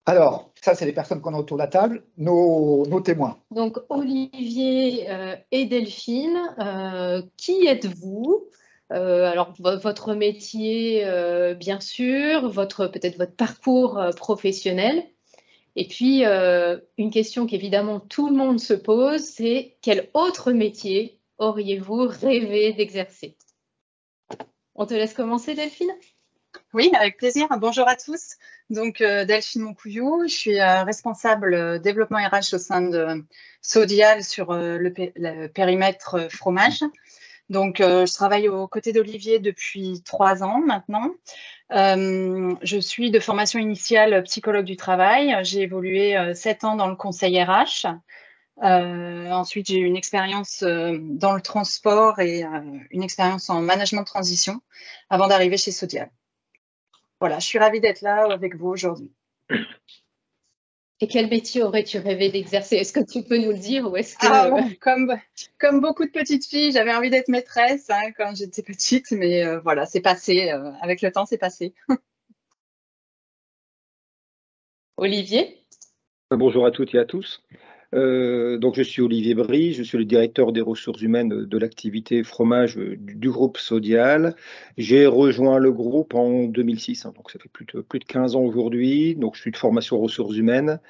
Alors, ça, c'est les personnes qu'on a autour de la table, nos témoins. Donc, Olivier et Delphine, qui êtes-vous? Alors, votre métier, bien sûr, peut-être votre parcours professionnel. Et puis, une question qu'évidemment tout le monde se pose, c'est quel autre métier auriez-vous rêvé d'exercer? On te laisse commencer, Delphine? Oui, avec plaisir. Bonjour à tous. Donc, Delphine Moncouillou, je suis responsable développement RH au sein de Sodial sur le périmètre fromage. Donc, je travaille aux côtés d'Olivier depuis 3 ans maintenant. Je suis de formation initiale psychologue du travail. J'ai évolué 7 ans dans le conseil RH. Ensuite, j'ai eu une expérience dans le transport et une expérience en management de transition avant d'arriver chez Sodial. Voilà, je suis ravie d'être là avec vous aujourd'hui. Et quel métier aurais-tu rêvé d'exercer? Est-ce que tu peux nous le dire ou est-ce que... Comme beaucoup de petites filles, j'avais envie d'être maîtresse quand j'étais petite, mais voilà, c'est passé. Avec le temps, c'est passé. Olivier? Bonjour à toutes et à tous. Donc, je suis Olivier Brie, je suis le directeur des ressources humaines de l'activité fromage du groupe Sodial. J'ai rejoint le groupe en 2006, donc ça fait plus de 15 ans aujourd'hui. Donc, je suis de formation ressources humaines.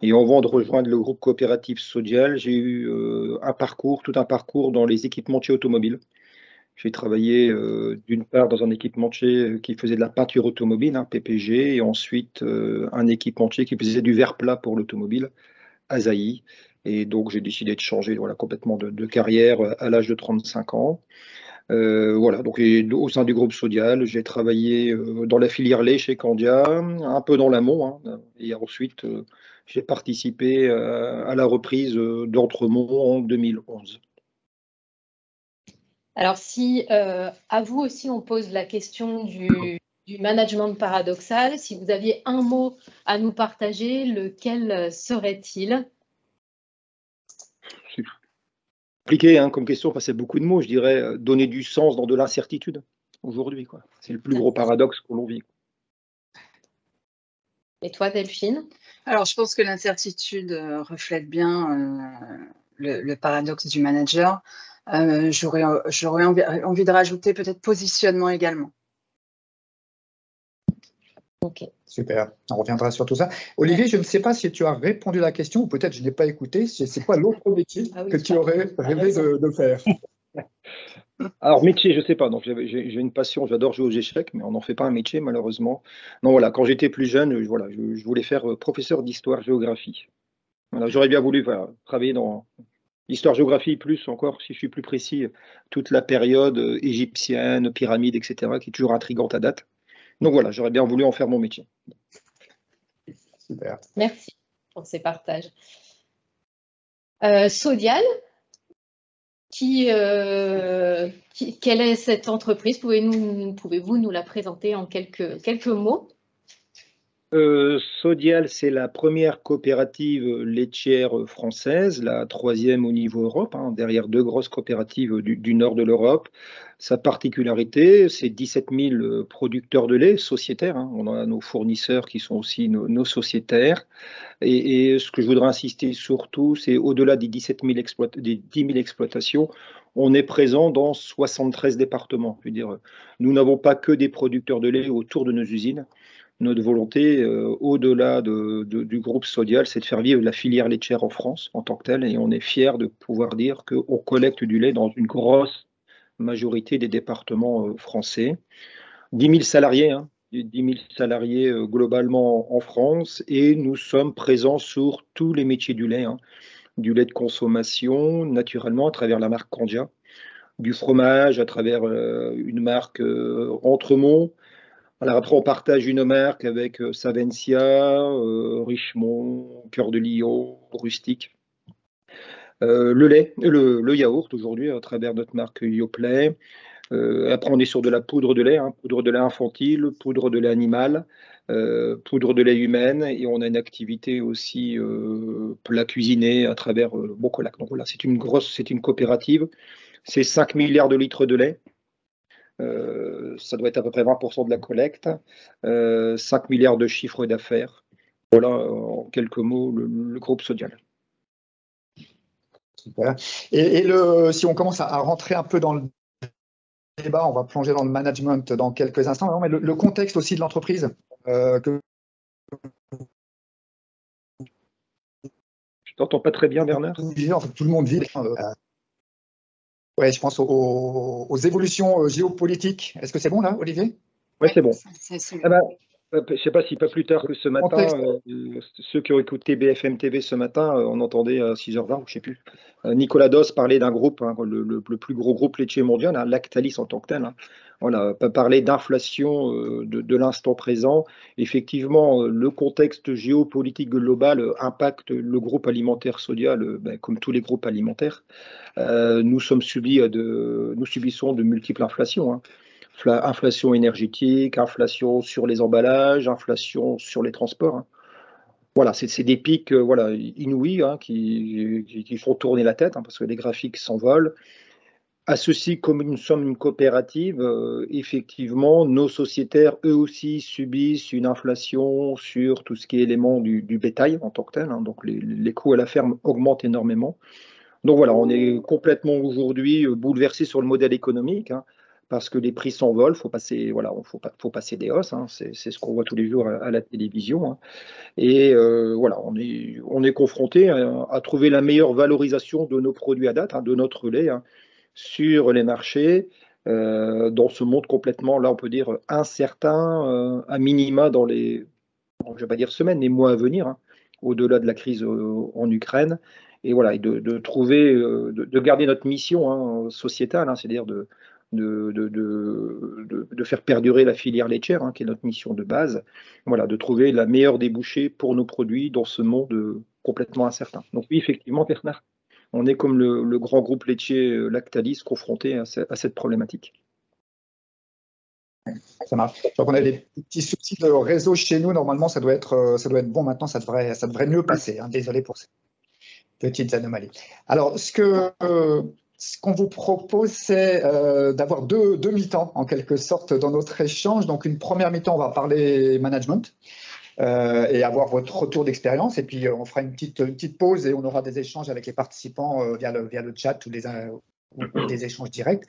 Et avant de rejoindre le groupe coopératif Sodial, j'ai eu tout un parcours dans les équipementiers automobiles. J'ai travaillé d'une part dans un équipementier qui faisait de la peinture automobile, PPG, et ensuite un équipementier qui faisait du verre plat pour l'automobile, Asahi. Et donc, j'ai décidé de changer complètement de carrière à l'âge de 35 ans. Voilà, donc au sein du groupe Sodial, j'ai travaillé dans la filière lait chez Candia, un peu dans l'amont, et ensuite, j'ai participé à la reprise d'Entremont en 2011. Alors, si à vous aussi on pose la question du management paradoxal, si vous aviez un mot à nous partager, lequel serait-il? C'est compliqué comme question, parce que c'est beaucoup de mots. Je dirais donner du sens dans de l'incertitude aujourd'hui. C'est le plus gros paradoxe que l'on vit. Et toi, Delphine? Alors, je pense que l'incertitude reflète bien le paradoxe du manager. J'aurais envie de rajouter peut-être positionnement également. Ok. Super, on reviendra sur tout ça. Olivier, je ne sais pas si tu as répondu à la question, ou peut-être je n'ai pas écouté. C'est quoi l'autre métier que tu aurais rêvé de faire? Alors, métier, je ne sais pas. Donc, j'ai une passion, j'adore jouer aux échecs, mais on n'en fait pas un métier, malheureusement. Non, voilà, quand j'étais plus jeune, je voulais faire professeur d'histoire-géographie. Voilà, j'aurais bien voulu travailler dans l'histoire-géographie, plus encore, si je suis plus précis, toute la période égyptienne, pyramide, etc., qui est toujours intrigante à date. Donc voilà, j'aurais bien voulu en faire mon métier. Super. Merci pour ces partages. Sodial, quelle est cette entreprise? Pouvez-vous nous la présenter en quelques mots? Sodial, c'est la première coopérative laitière française, la 3e au niveau Europe, derrière 2 grosses coopératives du nord de l'Europe. Sa particularité, c'est 17 000 producteurs de lait sociétaires. On a nos fournisseurs qui sont aussi nos sociétaires. Et ce que je voudrais insister surtout, c'est au-delà des 10 000 exploitations, on est présent dans 73 départements. Je veux dire, nous n'avons pas que des producteurs de lait autour de nos usines. Notre volonté, au-delà du groupe Sodial, c'est de faire vivre la filière laitière en France en tant que telle, et on est fiers de pouvoir dire qu'on collecte du lait dans une grosse majorité des départements français. 10 000 salariés, 10 000 salariés globalement en France, et nous sommes présents sur tous les métiers du lait, du lait de consommation, naturellement, à travers la marque Candia, du fromage, à travers une marque Entremont. Alors après, on partage une marque avec Savencia, Richemont, Cœur de Lion, Rustique. Le lait, le yaourt aujourd'hui à travers notre marque Yoplait. Après, on est sur de la poudre de lait, poudre de lait infantile, poudre de lait animal, poudre de lait humaine, et on a une activité aussi plat cuisiné à travers Bocolac. Donc voilà, c'est une coopérative. C'est 5 milliards de litres de lait. Ça doit être à peu près 20% de la collecte, 5 milliards de chiffre d'affaires. Voilà, en quelques mots, le groupe Sodial. Super. Si on commence à rentrer un peu dans le débat, on va plonger dans le management dans quelques instants, mais le contexte aussi de l'entreprise. Je t'entends pas très bien, Bernard. Tout le monde vit. Ouais, je pense aux évolutions géopolitiques. Est-ce que c'est bon là, Olivier? Oui, c'est bon. Ah ben, je ne sais pas si pas plus tard que ce matin, ceux qui ont écouté BFM TV ce matin, on entendait à 6h20, je ne sais plus, Nicolas Dos parler d'un groupe, hein, le plus gros groupe laitier mondial, hein, Lactalis en tant que tel. Hein. Voilà, parler d'inflation de l'instant présent. Effectivement, le contexte géopolitique global impacte le groupe alimentaire Sodial, comme tous les groupes alimentaires. Nous subissons de multiples inflations. Hein. Inflation énergétique, inflation sur les emballages, inflation sur les transports. Hein. Voilà, c'est des pics inouïs hein, qui font tourner la tête hein, parce que les graphiques s'envolent. À ceci, comme nous sommes une coopérative, effectivement, nos sociétaires, eux aussi, subissent une inflation sur tout ce qui est élément du bétail en tant que tel. Hein, donc les coûts à la ferme augmentent énormément. Donc voilà, on est complètement aujourd'hui bouleversé sur le modèle économique, hein, parce que les prix s'envolent, faut passer des hausses, hein, c'est ce qu'on voit tous les jours à la télévision. Hein. Et voilà, on est confronté à trouver la meilleure valorisation de nos produits à date, hein, de notre lait, hein, sur les marchés, dans ce monde complètement, là on peut dire, incertain, à minima dans les, je ne vais pas dire semaines, les mois à venir, hein, au-delà de la crise en Ukraine. Et voilà, et de trouver, de garder notre mission hein, sociétale, hein, c'est-à-dire de faire perdurer la filière laitière, hein, qui est notre mission de base. Voilà, de trouver la meilleure débouchée pour nos produits dans ce monde complètement incertain. Donc oui, effectivement, Bernard, on est comme le grand groupe laitier Lactalis confronté à cette problématique. Ça marche. Donc on a des petits soucis de réseau chez nous. Normalement, ça doit être bon maintenant. Ça devrait mieux passer. Hein. Désolé pour ces petites anomalies. Alors, ce qu'on vous propose, c'est d'avoir deux mi-temps en quelque sorte dans notre échange. Donc, une première mi-temps, on va parler management et avoir votre retour d'expérience. Et puis, on fera une petite pause et on aura des échanges avec les participants via le chat ou des échanges directs.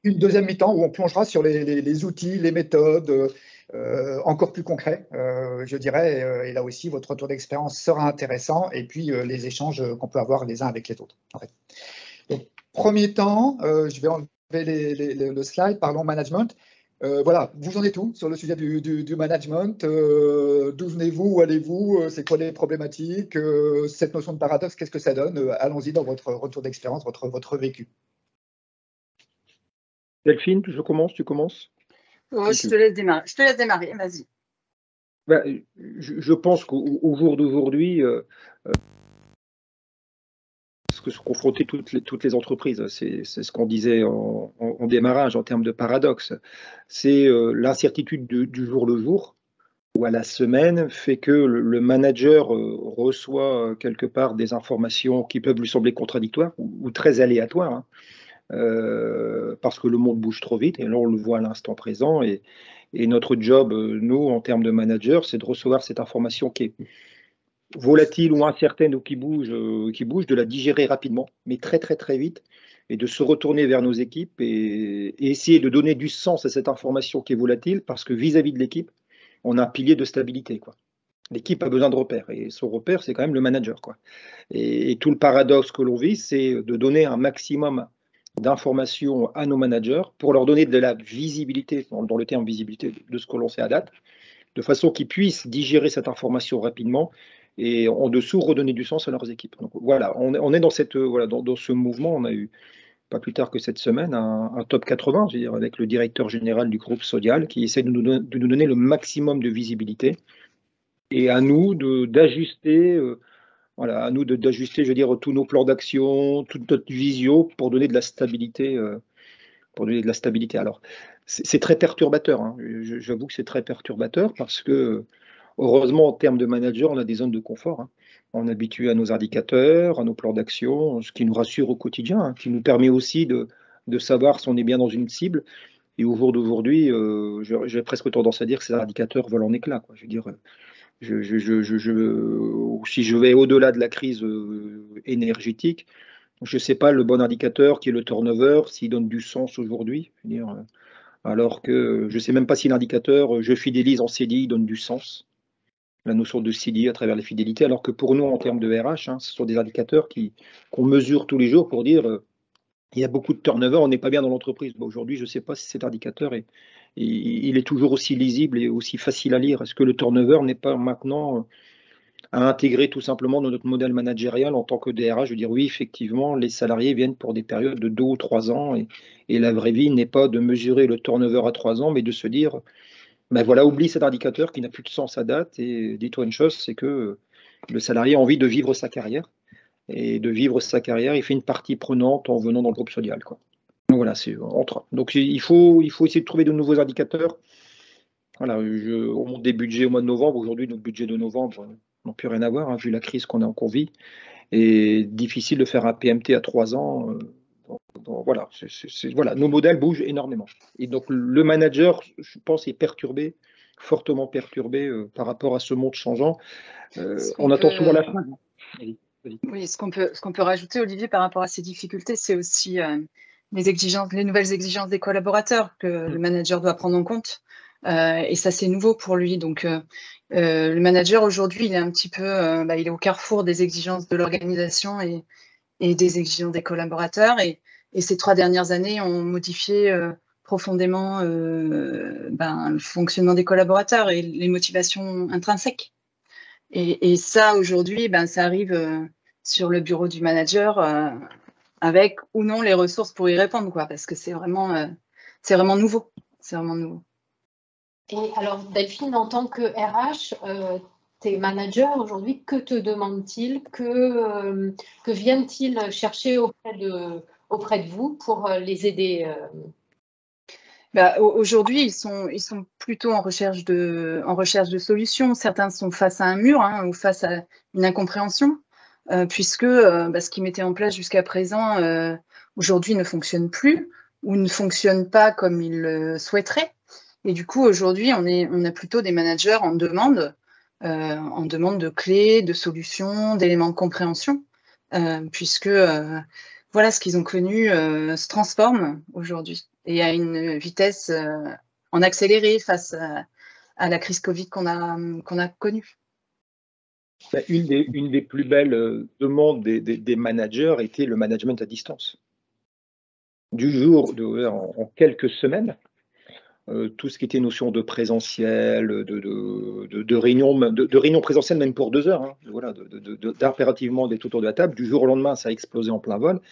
Une deuxième mi-temps où on plongera sur les outils, les méthodes encore plus concrets, je dirais. Et là aussi, votre retour d'expérience sera intéressant. Et puis, les échanges qu'on peut avoir les uns avec les autres. En fait. Donc, premier temps, je vais enlever le slide, parlons management. Voilà, vous en êtes où sur le sujet du management? D'où venez-vous? Où allez-vous? C'est quoi les problématiques? Cette notion de paradoxe, qu'est-ce que ça donne? Allons-y dans votre retour d'expérience, votre vécu. Delphine, tu commences? Oh, je te laisse démarrer, vas-y. Je pense qu'au jour d'aujourd'hui, ce que sont confrontées toutes les entreprises, c'est ce qu'on disait en démarrage en termes de paradoxe, c'est l'incertitude du jour le jour ou à la semaine fait que le manager reçoit quelque part des informations qui peuvent lui sembler contradictoires ou très aléatoires. Hein. Parce que le monde bouge trop vite, et là on le voit à l'instant présent, et notre job, nous, en termes de manager, c'est de recevoir cette information qui est volatile ou incertaine ou qui bouge, de la digérer rapidement, mais très très très vite, et de se retourner vers nos équipes et essayer de donner du sens à cette information qui est volatile, parce que vis-à-vis de l'équipe, on a un pilier de stabilité, quoi. L'équipe a besoin de repères, et son repère, c'est quand même le manager, quoi. Et tout le paradoxe que l'on vit, c'est de donner un maximum d'informations à nos managers pour leur donner de la visibilité, dans le terme visibilité de ce que l'on sait à date, de façon qu'ils puissent digérer cette information rapidement et en dessous redonner du sens à leurs équipes. Donc voilà, on est dans dans ce mouvement. On a eu pas plus tard que cette semaine un top 80, je veux dire, avec le directeur général du groupe Sodial qui essaie de nous donner le maximum de visibilité et à nous d'ajuster. Voilà, à nous d'ajuster, je veux dire, tous nos plans d'action, toute notre visio pour donner de la stabilité. Alors, c'est très perturbateur. Hein. J'avoue que c'est très perturbateur parce que, heureusement, en termes de manager, on a des zones de confort. Hein. On est habitué à nos indicateurs, à nos plans d'action, ce qui nous rassure au quotidien, hein, qui nous permet aussi de savoir si on est bien dans une cible. Et au jour d'aujourd'hui, j'ai presque tendance à dire que ces indicateurs volent en éclats. Quoi. Je veux dire, Si je vais au-delà de la crise énergétique, je ne sais pas le bon indicateur qui est le turnover, s'il donne du sens aujourd'hui. Alors que je ne sais même pas si l'indicateur je fidélise en CDI donne du sens, la notion de CDI à travers les fidélités, alors que pour nous, en termes de RH, ce sont des indicateurs qu'on mesure tous les jours pour dire il y a beaucoup de turnover, on n'est pas bien dans l'entreprise. Aujourd'hui, je ne sais pas si cet indicateur il est toujours aussi lisible et aussi facile à lire. Est-ce que le turnover n'est pas maintenant à intégrer tout simplement dans notre modèle managérial en tant que DRH, je veux dire oui, effectivement, les salariés viennent pour des périodes de 2 ou 3 ans et la vraie vie n'est pas de mesurer le turnover à 3 ans, mais de se dire, ben voilà, oublie cet indicateur qui n'a plus de sens à date et dis-toi une chose, c'est que le salarié a envie de vivre sa carrière et de vivre sa carrière, il fait une partie prenante en venant dans le groupe Sodial, quoi. Donc voilà, c'est entre. Donc il faut essayer de trouver de nouveaux indicateurs. Voilà, on monte des budgets au mois de novembre. Aujourd'hui, nos budgets de novembre n'ont plus rien à voir, vu la crise qu'on vit. Et difficile de faire un PMT à 3 ans. Voilà, voilà, nos modèles bougent énormément. Et donc le manager, je pense, est perturbé, fortement perturbé par rapport à ce monde changeant. On attend souvent la fin. Oui, ce qu'on peut rajouter, Olivier, par rapport à ces difficultés, c'est aussi les nouvelles exigences des collaborateurs que le manager doit prendre en compte. Et ça, c'est nouveau pour lui. Donc, le manager, aujourd'hui, il est un petit peu il est au carrefour des exigences de l'organisation et des exigences des collaborateurs. Et ces 3 dernières années ont modifié profondément le fonctionnement des collaborateurs et les motivations intrinsèques. Et ça, aujourd'hui, ça arrive sur le bureau du manager avec ou non les ressources pour y répondre, quoi, parce que c'est vraiment nouveau. C'est vraiment nouveau. Et alors, Delphine, en tant que RH, tes managers aujourd'hui, que te demandent-ils, que viennent-ils chercher auprès de vous pour les aider Aujourd'hui, ils sont plutôt en recherche de solutions. Certains sont face à un mur ou face à une incompréhension, puisque ce qu'ils mettaient en place jusqu'à présent, aujourd'hui, ne fonctionne plus ou ne fonctionne pas comme ils le souhaiteraient. Et du coup, aujourd'hui, on a plutôt des managers en demande de clés, de solutions, d'éléments de compréhension, puisque voilà, ce qu'ils ont connu se transforme aujourd'hui et à une vitesse en accéléré face à la crise Covid qu'on a connue. Une des plus belles demandes des managers était le management à distance. Du jour, en quelques semaines, tout ce qui était notion de présentiel, de réunion présentielle même pour 2 heures, voilà, d'impérativement d'être autour de la table. Du jour au lendemain, ça a explosé en plein vol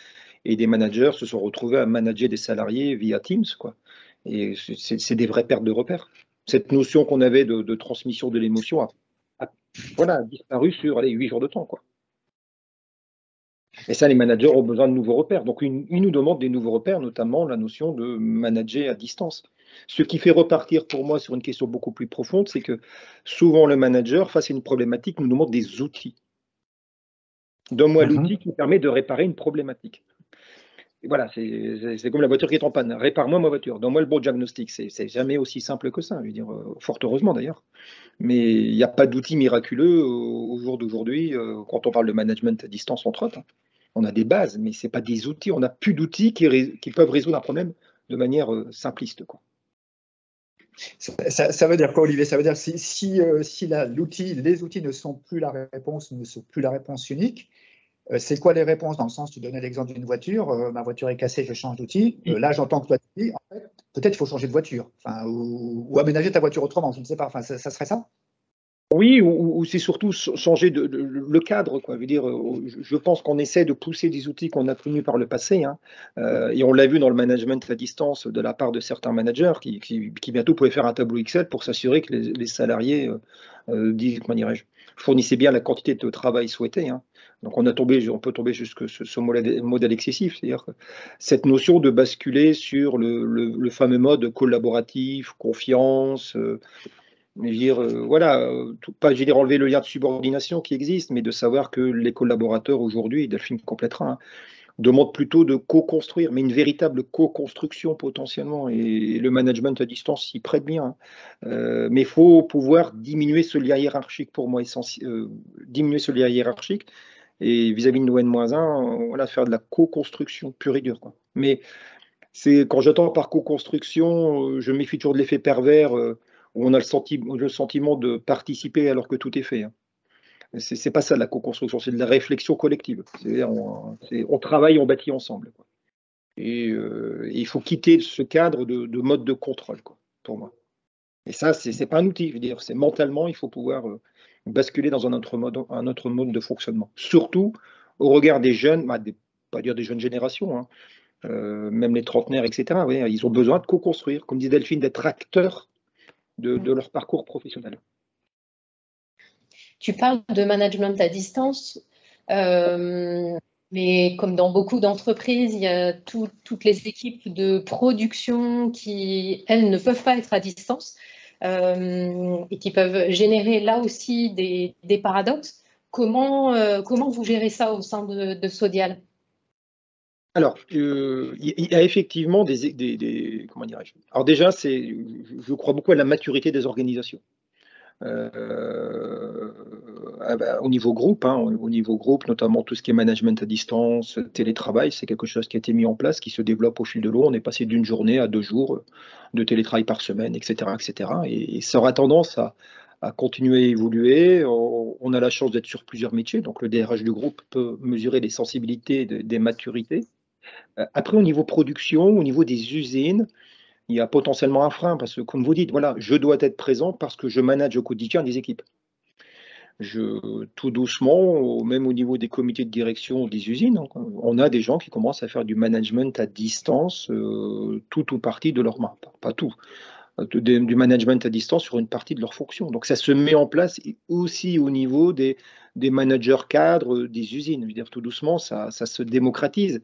et des managers se sont retrouvés à manager des salariés via Teams, quoi. Et c'est des vraies pertes de repères. Cette notion qu'on avait de transmission de l'émotion a disparu sur 8 jours de temps, quoi. Et ça, les managers ont besoin de nouveaux repères. Donc, ils nous demandent des nouveaux repères, notamment la notion de manager à distance. Ce qui fait repartir pour moi sur une question beaucoup plus profonde, c'est que souvent le manager, face à une problématique, nous demande des outils. Donne-moi l'outil qui permet de réparer une problématique. Et voilà, c'est comme la voiture qui est en panne. Répare-moi ma voiture. Donne-moi le bon diagnostic. C'est jamais aussi simple que ça, je veux dire, fort heureusement d'ailleurs. Mais il n'y a pas d'outil miraculeux au jour d'aujourd'hui quand on parle de management à distance, entre autres. On a des bases, mais ce n'est pas des outils. On n'a plus d'outils qui peuvent résoudre un problème de manière simpliste, quoi. Ça veut dire quoi, Olivier? Ça veut dire que si les outils ne sont plus la réponse unique, c'est quoi les réponses? Dans le sens, tu donnais l'exemple d'une voiture, ma voiture est cassée, je change d'outil. Là, j'entends que toi, tu dis, en fait, peut-être il faut changer de voiture, ou aménager ta voiture autrement, je ne sais pas. Ça serait ça? Oui, ou c'est surtout changer le cadre, quoi. Je veux dire, je pense qu'on essaie de pousser des outils qu'on a connus par le passé, et on l'a vu dans le management à distance de la part de certains managers qui bientôt pouvaient faire un tableau Excel pour s'assurer que les salariés comment dirais-je, fournissaient bien la quantité de travail souhaitée. Donc on peut tomber jusque ce modèle excessif, c'est-à-dire que cette notion de basculer sur le fameux mode collaboratif, confiance. Mais je veux dire, voilà, pas je veux dire, enlever le lien de subordination qui existe, mais de savoir que les collaborateurs aujourd'hui, Delphine complétera, demande plutôt de co-construire, mais une véritable co-construction potentiellement. Et le management à distance s'y prête bien. Mais il faut pouvoir diminuer ce lien hiérarchique pour moi, diminuer ce lien hiérarchique. Et vis-à-vis de nos N-1, voilà, faire de la co-construction pure et dure, quoi. Mais quand j'entends par co-construction, je me méfie toujours de l'effet pervers où on a le sentiment de participer alors que tout est fait, hein. C'est pas ça la co-construction, c'est de la réflexion collective. On travaille, on bâtit ensemble, quoi. Et il faut quitter ce cadre de mode de contrôle, quoi, pour moi. Et ça, c'est pas un outil, je veux dire, c'est mentalement, il faut pouvoir basculer dans un autre mode de fonctionnement. Surtout au regard des jeunes, pas dire des jeunes générations, hein, même les trentenaires, etc. Oui, ils ont besoin de co-construire, comme dit Delphine, d'être acteurs de leur parcours professionnel. Tu parles de management à distance, mais comme dans beaucoup d'entreprises, il y a toutes les équipes de production qui, elles, ne peuvent pas être à distance et qui peuvent générer là aussi des paradoxes. Comment vous gérez ça au sein de Sodial? Alors, il y a effectivement comment dirais-je? Alors déjà, je crois beaucoup à la maturité des organisations. Au niveau groupe, hein, notamment tout ce qui est management à distance, télétravail, c'est quelque chose qui a été mis en place, qui se développe au fil de l'eau. On est passé d'une journée à 2 jours de télétravail par semaine, etc., etc. Et ça aura tendance à continuer à évoluer. On a la chance d'être sur plusieurs métiers, donc le DRH du groupe peut mesurer les sensibilités des maturités. Après, au niveau production, au niveau des usines, il y a potentiellement un frein parce que, comme vous dites, voilà, je dois être présent parce que je manage au quotidien des équipes. Tout doucement, même au niveau des comités de direction des usines, on a des gens qui commencent à faire du management à distance, tout ou partie de leur main, pas tout, du management à distance sur une partie de leur fonction. Donc ça se met en place aussi au niveau des managers cadres des usines. Je veux dire, tout doucement, ça se démocratise.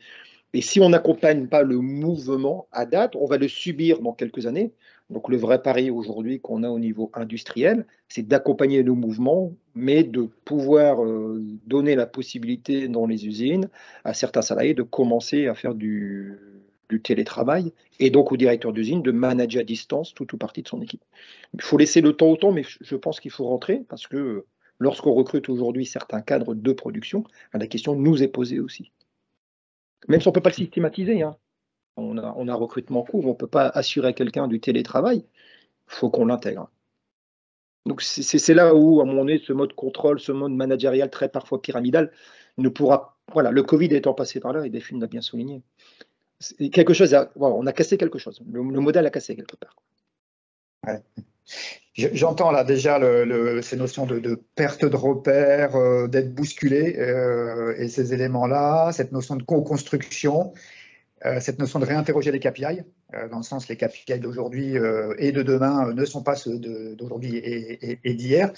Et si on n'accompagne pas le mouvement à date, on va le subir dans quelques années. Donc le vrai pari aujourd'hui qu'on a au niveau industriel, c'est d'accompagner le mouvement, mais de pouvoir donner la possibilité dans les usines à certains salariés de commencer à faire du télétravail et donc au directeur d'usine de manager à distance tout ou partie de son équipe. Il faut laisser le temps au temps, mais je pense qu'il faut rentrer parce que lorsqu'on recrute aujourd'hui certains cadres de production, la question nous est posée aussi. Même si on ne peut pas le systématiser, hein. On a un recrutement en cours, on ne peut pas assurer à quelqu'un du télétravail, il faut qu'on l'intègre. Donc c'est là où, à un moment donné, ce mode contrôle, ce mode managérial très parfois pyramidal ne pourra. Voilà, le Covid étant passé par là, et Delphine l'a bien souligné. Quelque chose, voilà, on a cassé quelque chose. Le modèle a cassé quelque part. Ouais. J'entends là déjà ces notions de perte de repère, d'être bousculé, et ces éléments-là, cette notion de co-construction, cette notion de réinterroger les KPI, dans le sens les KPI d'aujourd'hui et de demain ne sont pas ceux d'aujourd'hui et d'hier.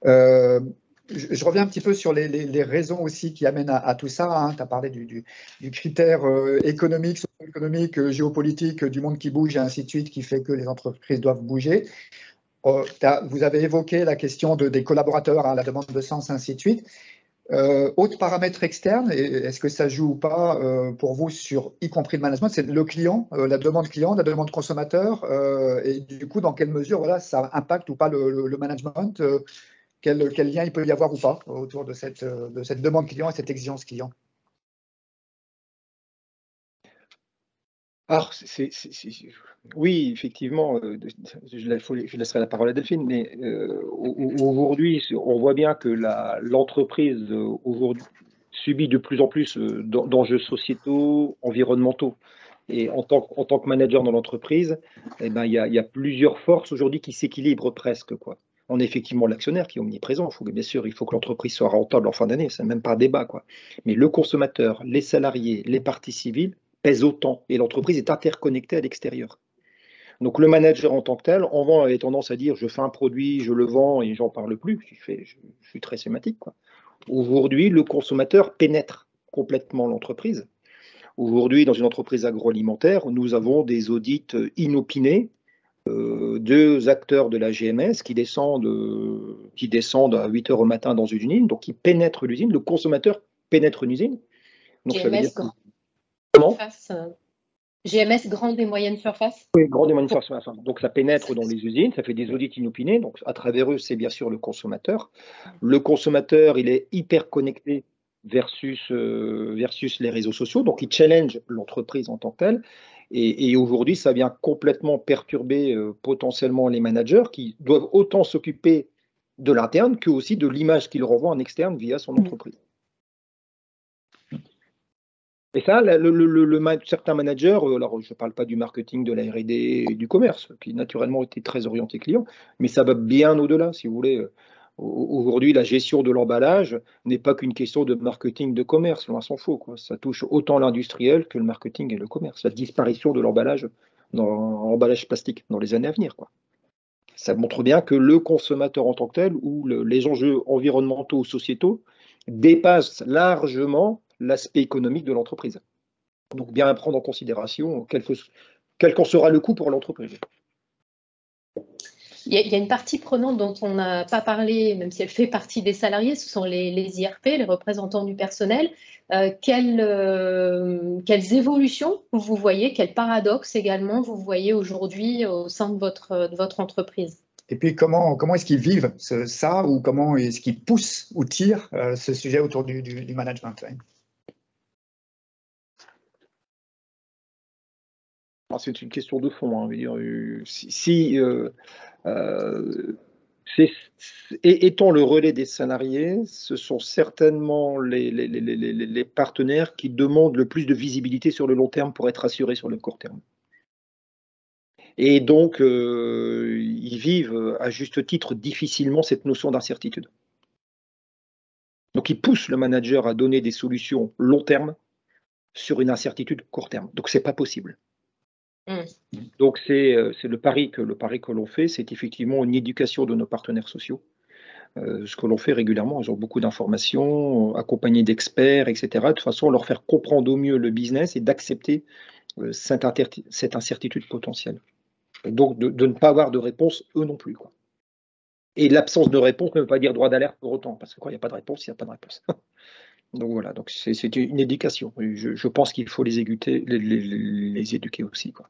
Je reviens un petit peu sur les raisons aussi qui amènent à tout ça, hein. Tu as parlé du critère économique, socio-économique, géopolitique, du monde qui bouge et ainsi de suite, qui fait que les entreprises doivent bouger. Vous avez évoqué la question des collaborateurs, hein, la demande de sens, ainsi de suite. Autre paramètre externe, est-ce que ça joue ou pas pour vous sur, y compris le management, c'est le client, la demande client, la demande consommateur, et du coup, dans quelle mesure voilà, ça impacte ou pas le management, quel lien il peut y avoir ou pas autour de cette demande client et cette exigence client? Alors, oui, effectivement, je laisserai la parole à Delphine, mais aujourd'hui, on voit bien que l'entreprise aujourd'hui subit de plus en plus d'enjeux sociétaux, environnementaux. Et en tant que manager dans l'entreprise, eh ben, il y a plusieurs forces aujourd'hui qui s'équilibrent presque, quoi. On a effectivement l'actionnaire qui est omniprésent. Bien sûr, il faut que l'entreprise soit rentable en fin d'année, c'est même pas un débat, quoi. Mais le consommateur, les salariés, les parties civiles pèsent autant et l'entreprise est interconnectée à l'extérieur. Donc le manager en tant que tel, on a tendance à dire je fais un produit, je le vends et j'en parle plus. Je suis très schématique, quoi. Aujourd'hui, le consommateur pénètre complètement l'entreprise. Aujourd'hui, dans une entreprise agroalimentaire, nous avons des audits inopinés, 2 acteurs de la GMS qui descendent à 8 h au matin dans une usine, donc qui pénètrent l'usine. Le consommateur pénètre une usine. Donc, GMS, surface, GMS, grande et moyenne surface. Oui, grande et moyenne surface. Donc ça pénètre dans les usines, ça fait des audits inopinés. Donc à travers eux, c'est bien sûr le consommateur. Le consommateur, il est hyper connecté versus les réseaux sociaux. Donc il challenge l'entreprise en tant que telle. Et aujourd'hui, ça vient complètement perturber potentiellement les managers qui doivent autant s'occuper de l'interne que aussi de l'image qu'il renvoie en externe via son entreprise. Et ça, certains managers, alors je ne parle pas du marketing, de la R&D et du commerce, qui naturellement étaient très orientés clients, mais ça va bien au-delà, si vous voulez. Aujourd'hui, la gestion de l'emballage n'est pas qu'une question de marketing, de commerce, loin s'en faut, quoi. Ça touche autant l'industriel que le marketing et le commerce. La disparition de l'emballage dans l'emballage plastique dans les années à venir, quoi. Ça montre bien que le consommateur en tant que tel, ou les enjeux environnementaux ou sociétaux, dépassent largement l'aspect économique de l'entreprise. Donc bien prendre en considération quel qu'en sera le coût pour l'entreprise. Il y a une partie prenante dont on n'a pas parlé, même si elle fait partie des salariés, ce sont les IRP, les représentants du personnel. Quelles évolutions vous voyez, quels paradoxes également vous voyez aujourd'hui au sein de votre entreprise? Et puis comment est-ce qu'ils vivent ça, ou comment est-ce qu'ils poussent ou tirent ce sujet autour du management? C'est une question de fond, hein, dire, étant le relais des salariés, ce sont certainement les partenaires qui demandent le plus de visibilité sur le long terme pour être assurés sur le court terme. Et donc, ils vivent à juste titre difficilement cette notion d'incertitude. Donc, ils poussent le manager à donner des solutions long terme sur une incertitude court terme. Donc, ce n'est pas possible. Donc, c'est le pari que l'on fait, c'est effectivement une éducation de nos partenaires sociaux. Ce que l'on fait régulièrement, ils ont beaucoup d'informations, accompagnés d'experts, etc. De façon à leur faire comprendre au mieux le business et d'accepter cette incertitude potentielle. Et donc, de ne pas avoir de réponse, eux non plus, quoi. Et l'absence de réponse ne veut pas dire droit d'alerte pour autant, parce que quand il n'y a pas de réponse, il n'y a pas de réponse. Donc voilà, donc c'est une éducation. Je pense qu'il faut les éduquer aussi, quoi.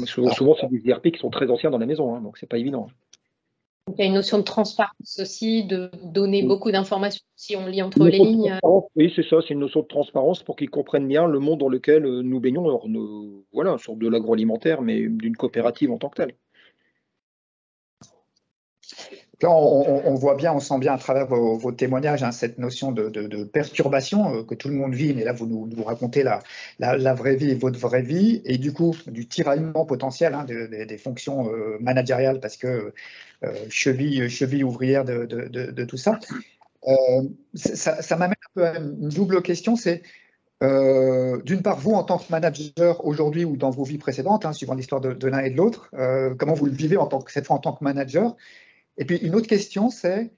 Souvent, c'est des IRP qui sont très anciens dans la maison, hein, donc c'est pas évident. Donc, il y a une notion de transparence aussi, de donner beaucoup d'informations si on lit entre les lignes. Oui, c'est ça, c'est une notion de transparence pour qu'ils comprennent bien le monde dans lequel nous baignons. Alors, voilà, sur de l'agroalimentaire, mais d'une coopérative en tant que telle. Là, on voit bien, on sent bien à travers vos témoignages, hein, cette notion de perturbation que tout le monde vit, mais là, vous nous racontez la vraie vie et votre vraie vie, et du coup, du tiraillement potentiel, hein, des fonctions managériales, parce que cheville ouvrière de tout ça. Ça m'amène un peu à une double question, c'est d'une part, vous, en tant que manager aujourd'hui ou dans vos vies précédentes, hein, suivant l'histoire de l'un et de l'autre, comment vous le vivez cette fois en tant que manager? Et puis une autre question, c'est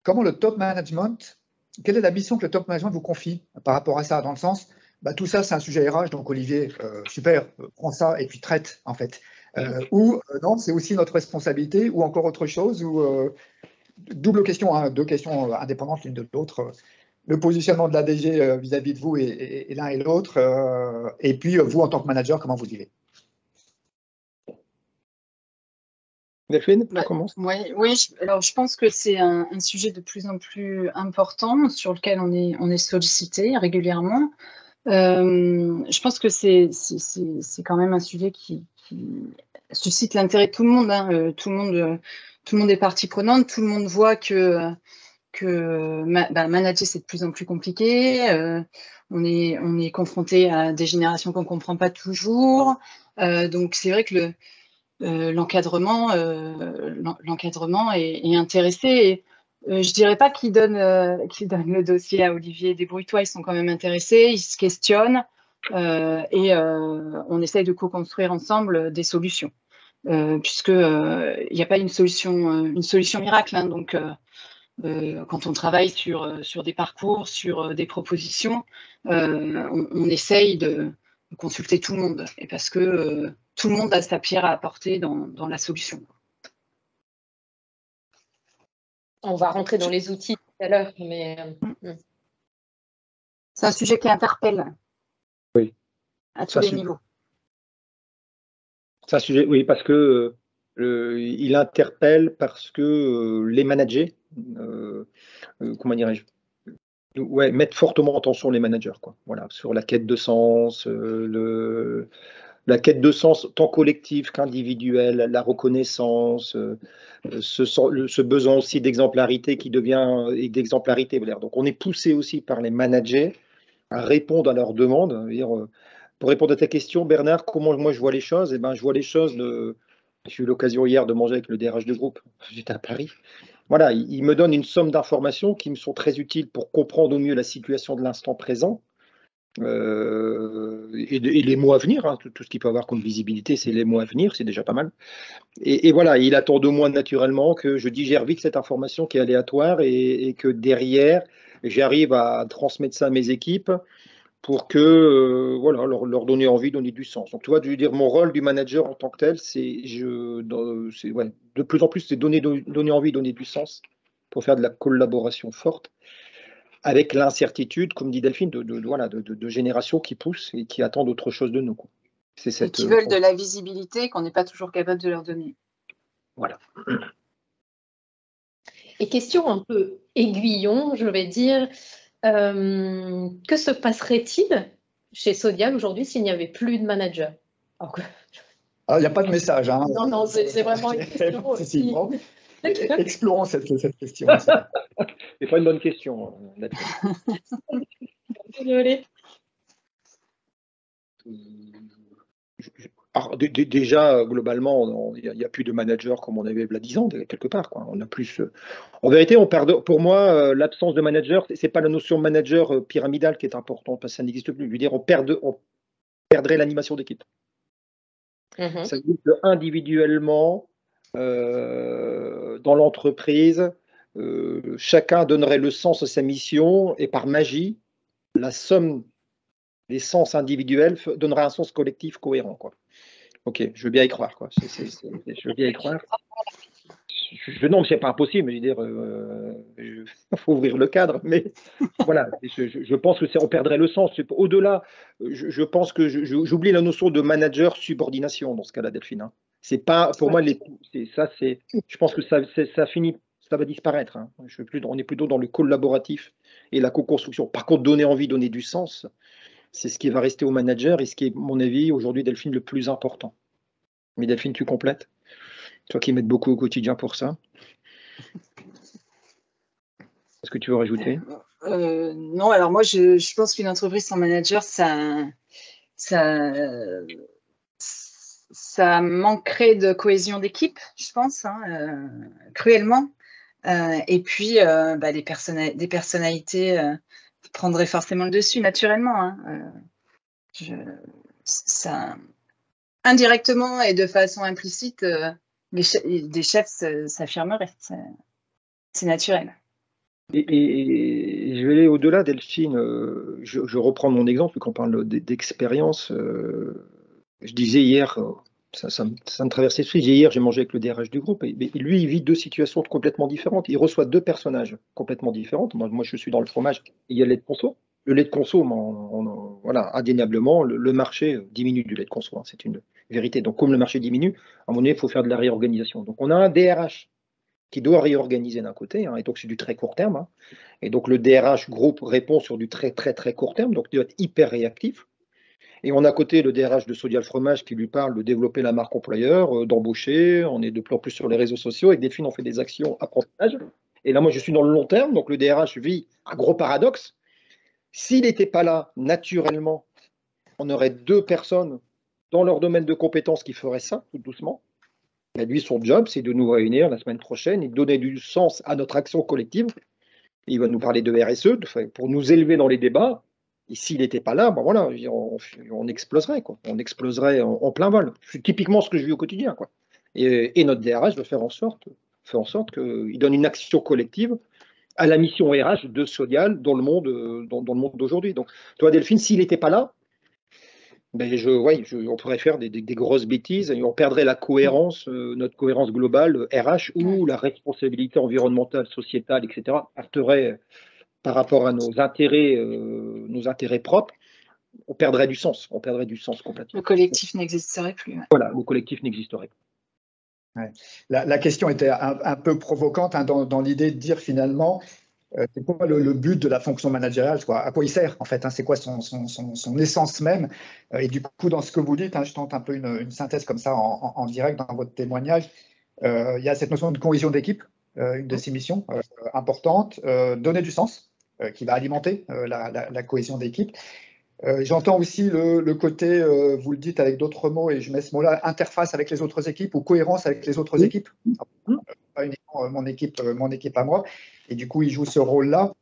comment le top management, quelle est la mission que le top management vous confie par rapport à ça, dans le sens, tout ça c'est un sujet RH, donc Olivier, super, prends ça et puis traite en fait. Ou non, c'est aussi notre responsabilité, ou encore autre chose, ou double question, hein, deux questions indépendantes l'une de l'autre. Le positionnement de la DG vis-à-vis de vous et l'un et l'autre, et puis vous en tant que manager, comment vous vivez? Delphine, tu commences? Oui, alors je pense que c'est un sujet de plus en plus important sur lequel on est sollicité régulièrement. Je pense que c'est quand même un sujet qui suscite l'intérêt de tout le monde, hein. Tout le monde est partie prenante, tout le monde voit que manager c'est de plus en plus compliqué. On est confronté à des générations qu'on ne comprend pas toujours. Donc c'est vrai que l'encadrement est intéressé. Et, je dirais pas qu'il donne le dossier à Olivier, débrouille-toi, ils sont quand même intéressés, ils se questionnent et on essaye de co-construire ensemble des solutions, puisque il n'y a pas une solution miracle, hein, donc quand on travaille sur des parcours, sur des propositions, on essaye de consulter tout le monde, et parce que tout le monde a sa pierre à apporter dans la solution. On va rentrer dans les outils tout à l'heure, mais C'est un sujet qui interpelle. Oui. À tous les niveaux. C'est un sujet, oui, parce que il interpelle parce que les managers, comment dirais-je, ouais, mettent fortement en tension les managers, quoi. Voilà, sur la quête de sens, la quête de sens tant collectif qu'individuel, la reconnaissance, ce besoin aussi d'exemplarité qui devient et d'exemplarité. Donc on est poussé aussi par les managers à répondre à leurs demandes. Pour répondre à ta question, Bernard, comment moi je vois les choses? Eh ben, je vois les choses j'ai eu l'occasion hier de manger avec le DRH de groupe. J'étais à Paris. Voilà, il me donne une somme d'informations qui me sont très utiles pour comprendre au mieux la situation de l'instant présent et les mois à venir. Hein. Tout ce qu'il peut avoir comme visibilité, c'est les mois à venir, c'est déjà pas mal. Et voilà, il attend de moi naturellement que je digère vite cette information qui est aléatoire et que derrière, j'arrive à transmettre ça à mes équipes pour que voilà, leur donner envie, donner du sens. Donc, tu vois, je veux dire, mon rôle du manager en tant que tel, ouais, de plus en plus, c'est donner envie, donner du sens pour faire de la collaboration forte avec l'incertitude, comme dit Delphine, voilà, de générations qui poussent et qui attendent autre chose de nous. Quoi. Et qui veulent de la visibilité qu'on n'est pas toujours capable de leur donner. Voilà. Et question un peu aiguillon, je vais dire, que se passerait-il chez Sodial aujourd'hui s'il n'y avait plus de manager? Il n'y a pas de message. Hein. Non, c'est vraiment une question aussi. Explorons cette question. C'est pas une bonne question. Désolée. Alors, déjà, globalement, il n'y a plus de manager comme on avait il y a 10 ans, quelque part. Quoi. On a plus, en vérité, pour moi, l'absence de manager, ce n'est pas la notion de manager pyramidale qui est importante, parce que ça n'existe plus. Je veux dire, on perdrait l'animation d'équipe. Ça veut dire que individuellement, dans l'entreprise, chacun donnerait le sens à sa mission et par magie, la somme des sens individuels donnerait un sens collectif cohérent. Quoi. Ok, je veux bien y croire. Quoi. Je veux bien y croire. Non, c'est pas impossible, mais je veux dire, faut ouvrir le cadre. Mais voilà, je pense que on perdrait le sens. Au-delà, je pense que j'oublie la notion de manager subordination dans ce cas-là, Delphine. Hein. C'est pas, pour moi, je pense que ça finit, ça va disparaître. Hein. On est plutôt dans le collaboratif et la co-construction. Par contre, donner envie, donner du sens, c'est ce qui va rester au manager et ce qui est, à mon avis, aujourd'hui, Delphine, le plus important. Mais Delphine, tu complètes? Toi qui m'aides beaucoup au quotidien pour ça. Est-ce que tu veux rajouter? Non, alors moi, je pense qu'une entreprise sans manager, ça manquerait de cohésion d'équipe, je pense, hein, cruellement. Et puis, des personnalités prendraient forcément le dessus, naturellement. Hein. Indirectement et de façon implicite, des chefs s'affirmeraient. C'est naturel. Et je vais aller au-delà, Delphine. Je reprends mon exemple, quand on parle d'expérience. Je disais hier, ça me traversait l'esprit. Hier, j'ai mangé avec le DRH du groupe. Et lui, il vit deux situations complètement différentes. Il reçoit deux personnages complètement différents. Moi, je suis dans le fromage. Il y a le lait de conso. Le lait de conso, voilà, indéniablement, le marché diminue du lait de conso. Hein, c'est une vérité. Donc, comme le marché diminue, à un moment donné, il faut faire de la réorganisation. Donc, on a un DRH qui doit réorganiser d'un côté, hein, et donc c'est du très court terme. Hein. Et donc le DRH groupe répond sur du très très très court terme, donc il doit être hyper réactif. Et on a à côté le DRH de Sodial Fromage qui lui parle de développer la marque employeur, d'embaucher, on est de plus en plus sur les réseaux sociaux, avec Delphine on fait des actions apprentissage. Et là moi je suis dans le long terme, donc le DRH vit un gros paradoxe. S'il n'était pas là, naturellement, on aurait deux personnes dans leur domaine de compétences qui feraient ça, tout doucement. Et lui, son job, c'est de nous réunir la semaine prochaine et de donner du sens à notre action collective. Et il va nous parler de RSE pour nous élever dans les débats. Et s'il n'était pas là, ben voilà, on exploserait. Quoi. On exploserait en plein vol. C'est typiquement ce que je vis au quotidien. Quoi. Et notre DRH va faire en sorte qu'il donne une action collective à la mission RH de Sodial dans le monde d'aujourd'hui. Donc, toi, Delphine, s'il n'était pas là, ben on pourrait faire des grosses bêtises et on perdrait la cohérence, notre cohérence globale RH, où la responsabilité environnementale, sociétale, etc. par rapport à nos intérêts propres, on perdrait du sens complètement. Le collectif n'existerait plus. Ouais. Voilà, le collectif n'existerait plus. Ouais. La question était un peu provocante hein, dans l'idée de dire finalement, c'est quoi le but de la fonction managériale, à quoi il sert en fait, hein, c'est quoi son essence même. Et du coup, dans ce que vous dites, hein, je tente un peu une synthèse comme ça en direct dans votre témoignage. Il y a cette notion de cohésion d'équipe, une de ces missions importantes, donner du sens, qui va alimenter la cohésion d'équipe. J'entends aussi le côté, vous le dites avec d'autres mots, et je mets ce mot-là, interface avec les autres équipes ou cohérence avec les autres équipes. Pas uniquement mon équipe à moi. Et du coup, il joue ce rôle-là.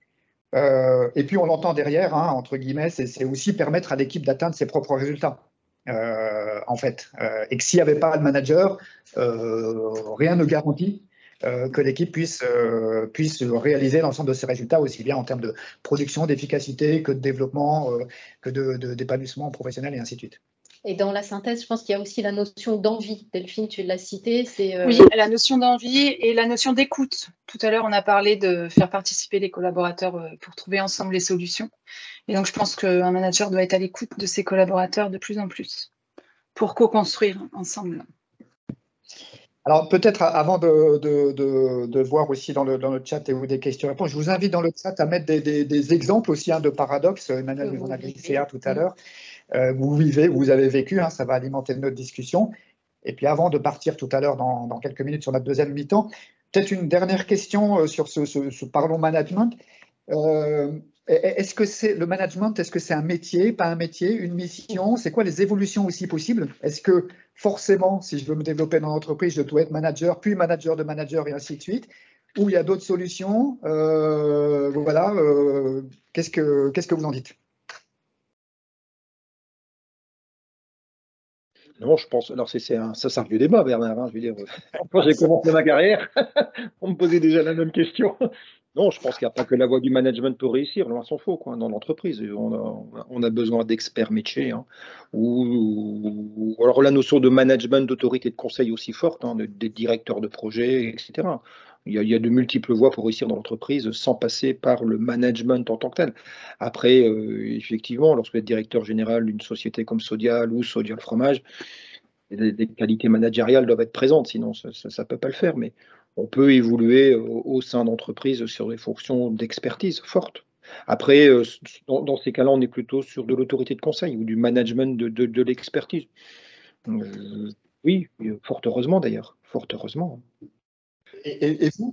Et puis, on l'entend derrière, hein, entre guillemets, c'est aussi permettre à l'équipe d'atteindre ses propres résultats, en fait. Et que s'il n'y avait pas le manager, rien ne garantit que l'équipe puisse réaliser l'ensemble de ses résultats, aussi bien en termes de production, d'efficacité, que de développement, que d'épanouissement professionnel, et ainsi de suite. Et dans la synthèse, je pense qu'il y a aussi la notion d'envie. Delphine, tu l'as cité. Oui, la notion d'envie et la notion d'écoute. Tout à l'heure, on a parlé de faire participer les collaborateurs pour trouver ensemble les solutions. Et donc, je pense qu'un manager doit être à l'écoute de ses collaborateurs de plus en plus pour co-construire ensemble. Alors, peut-être avant de voir aussi dans le chat et ou des questions-réponses, je vous invite dans le chat à mettre des exemples aussi hein, de paradoxes. Emmanuel vous en a glissé un tout à l'heure. Vous avez vécu, hein, ça va alimenter notre discussion. Et puis avant de partir tout à l'heure dans quelques minutes sur notre deuxième mi-temps, peut-être une dernière question sur ce parlons management. Est-ce que c'est le management, est-ce que c'est un métier, pas un métier, une mission? C'est quoi les évolutions aussi possibles? Est-ce que forcément, si je veux me développer dans l'entreprise, je dois être manager, puis manager de manager et ainsi de suite? Ou il y a d'autres solutions? Voilà. Qu'est-ce que vous en dites? Non, je pense. Alors, c'est un vieux débat, Bernard. Hein, je veux dire, quand j'ai commencé ma carrière, on me posait déjà la même question. Non, je pense qu'il n'y a pas que la voie du management pour réussir, loin s'en faut, quoi, dans l'entreprise. On a besoin d'experts métiers, hein, ou alors la notion de management, d'autorité de conseil aussi forte, hein, des directeurs de projet, etc. Il y a de multiples voies pour réussir dans l'entreprise sans passer par le management en tant que tel. Après, effectivement, lorsque vous êtes directeur général d'une société comme Sodial ou Sodial Fromage, des qualités managériales doivent être présentes, sinon ça ne peut pas le faire. Mais on peut évoluer au sein d'entreprises sur des fonctions d'expertise fortes. Après, dans ces cas-là, on est plutôt sur de l'autorité de conseil ou du management de l'expertise. Oui, fort heureusement d'ailleurs, fort heureusement. Et vous,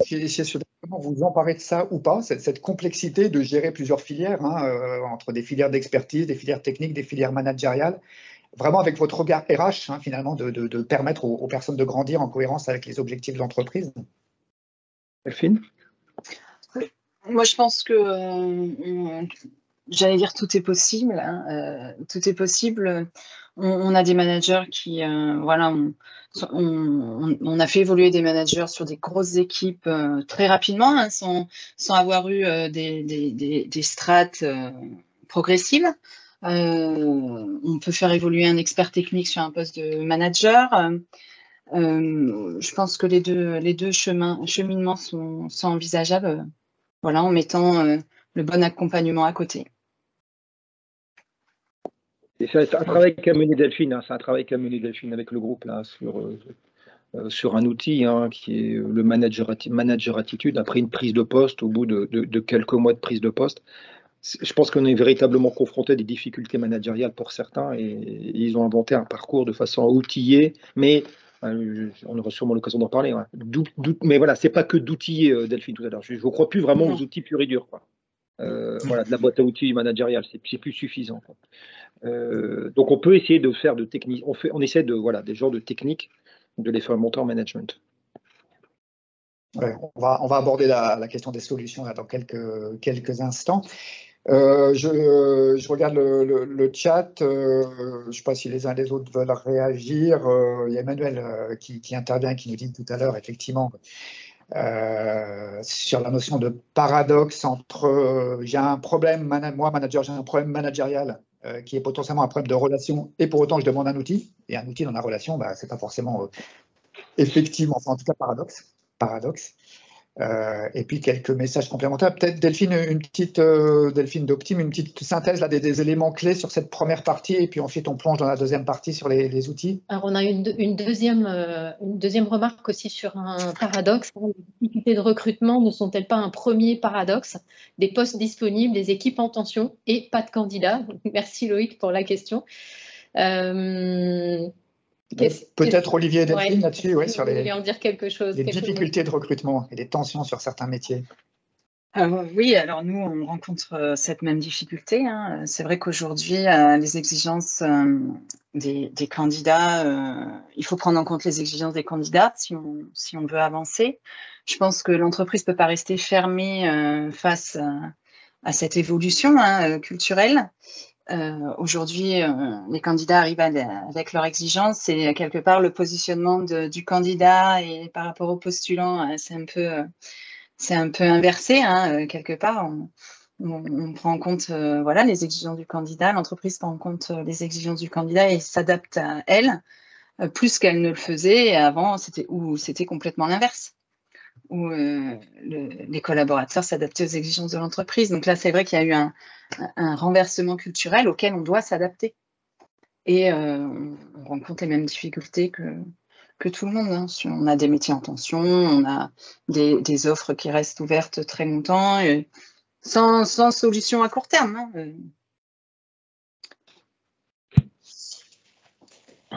comment vous emparez de ça ou pas, cette complexité de gérer plusieurs filières, hein, entre des filières d'expertise, des filières techniques, des filières managériales, vraiment avec votre regard RH, hein, finalement, de permettre aux personnes de grandir en cohérence avec les objectifs de l'entreprise? Delphine? Moi, je pense que, j'allais dire, tout est possible. Hein, tout est possible. On a des managers qui, voilà, on a fait évoluer des managers sur des grosses équipes très rapidement, hein, sans avoir eu des strates progressives. On peut faire évoluer un expert technique sur un poste de manager. Je pense que les deux cheminements sont envisageables, voilà, en mettant le bon accompagnement à côté. C'est un travail qu'a mené Delphine, hein, c'est un travail qu'a mené Delphine avec le groupe là, sur un outil hein, qui est le manager attitude, après une prise de poste, au bout de quelques mois de prise de poste. Je pense qu'on est véritablement confronté à des difficultés managériales pour certains et ils ont inventé un parcours de façon à outiller, mais on aura sûrement l'occasion d'en parler. Ouais. Mais voilà, c'est pas que d'outiller, Delphine, tout à l'heure. Je ne crois plus vraiment aux outils purs et durs. Quoi. Voilà, de la boîte à outils managériale, c'est plus suffisant. Quoi. Donc on peut essayer de faire de techniques, on essaie des genres de techniques, de les faire monter en management. Ouais, on va aborder la question des solutions là, dans quelques instants. Je regarde le chat. Je ne sais pas si les uns les autres veulent réagir. Il y a Emmanuel qui intervient, qui nous dit tout à l'heure, effectivement, sur la notion de paradoxe entre j'ai un problème, moi, manager, j'ai un problème managérial qui est potentiellement un problème de relation, et pour autant, je demande un outil. Et un outil dans la relation, ce n'est pas forcément effectivement, enfin, en tout cas, paradoxe. Et puis quelques messages complémentaires. Peut-être Delphine, Delphine d'Optime, une petite synthèse là, des éléments clés sur cette première partie, et puis ensuite on plonge dans la deuxième partie sur les outils. Alors on a une deuxième remarque aussi sur un paradoxe. Les difficultés de recrutement ne sont-elles pas un premier paradoxe? Des postes disponibles, des équipes en tension et pas de candidats. Merci Loïc pour la question. Peut-être Olivier et Delphine là-dessus, sur les en dire quelque chose, les difficultés de recrutement et les tensions sur certains métiers. Oui, alors nous, on rencontre cette même difficulté. Hein. C'est vrai qu'aujourd'hui, les exigences des candidats, il faut prendre en compte les exigences des candidats si on veut avancer. Je pense que l'entreprise ne peut pas rester fermée face à cette évolution culturelle. Aujourd'hui, les candidats arrivent avec leurs exigences et quelque part le positionnement du candidat et par rapport au postulant, c'est un peu inversé, hein, quelque part. On prend en compte voilà, les exigences du candidat, l'entreprise prend en compte les exigences du candidat et s'adapte à elle, plus qu'elle ne le faisait. Et avant, c'était complètement l'inverse, où les collaborateurs s'adaptaient aux exigences de l'entreprise. Donc là, c'est vrai qu'il y a eu un renversement culturel auquel on doit s'adapter. Et on rencontre les mêmes difficultés que tout le monde. Hein. On a des métiers en tension, on a des offres qui restent ouvertes très longtemps, et sans solution à court terme. Hein.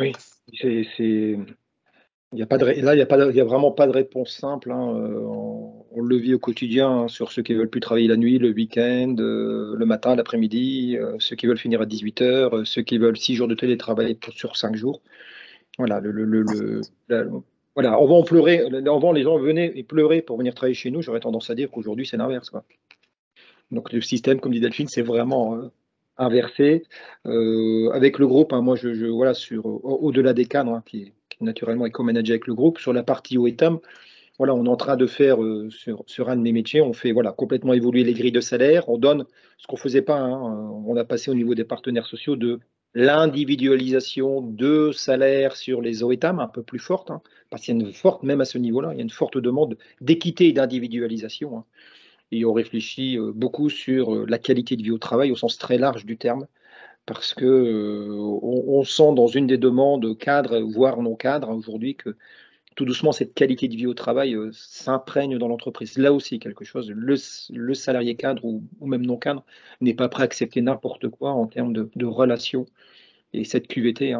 Oui, il n'y a pas là, il y a vraiment pas de réponse simple. Hein. On le vit au quotidien, hein, sur ceux qui ne veulent plus travailler la nuit, le week-end, le matin, l'après-midi, ceux qui veulent finir à 18h, ceux qui veulent 6 jours de télétravail sur 5 jours. Voilà, voilà, avant, on pleurait, avant, les gens venaient et pleuraient pour venir travailler chez nous. J'aurais tendance à dire qu'aujourd'hui, c'est l'inverse, quoi. Donc, le système, comme dit Delphine, c'est vraiment inversé. Avec le groupe, hein, moi, voilà, au-delà des cadres, hein, qui naturellement est co-managé avec le groupe, sur la partie OETAM, voilà, on est en train de faire, sur un de mes métiers, on fait voilà, complètement évoluer les grilles de salaire. On donne ce qu'on ne faisait pas. Hein, on a passé au niveau des partenaires sociaux de l'individualisation de salaire sur les OETAM un peu plus forte, hein, parce qu'il y a une forte, même à ce niveau-là, il y a une forte demande d'équité et d'individualisation. Hein. Et on réfléchit beaucoup sur la qualité de vie au travail au sens très large du terme, parce que on sent dans une des demandes cadres, voire non cadres, hein, aujourd'hui, que tout doucement, cette qualité de vie au travail s'imprègne dans l'entreprise. Là aussi, quelque chose, le salarié cadre ou même non cadre n'est pas prêt à accepter n'importe quoi en termes de relations. Et cette QVT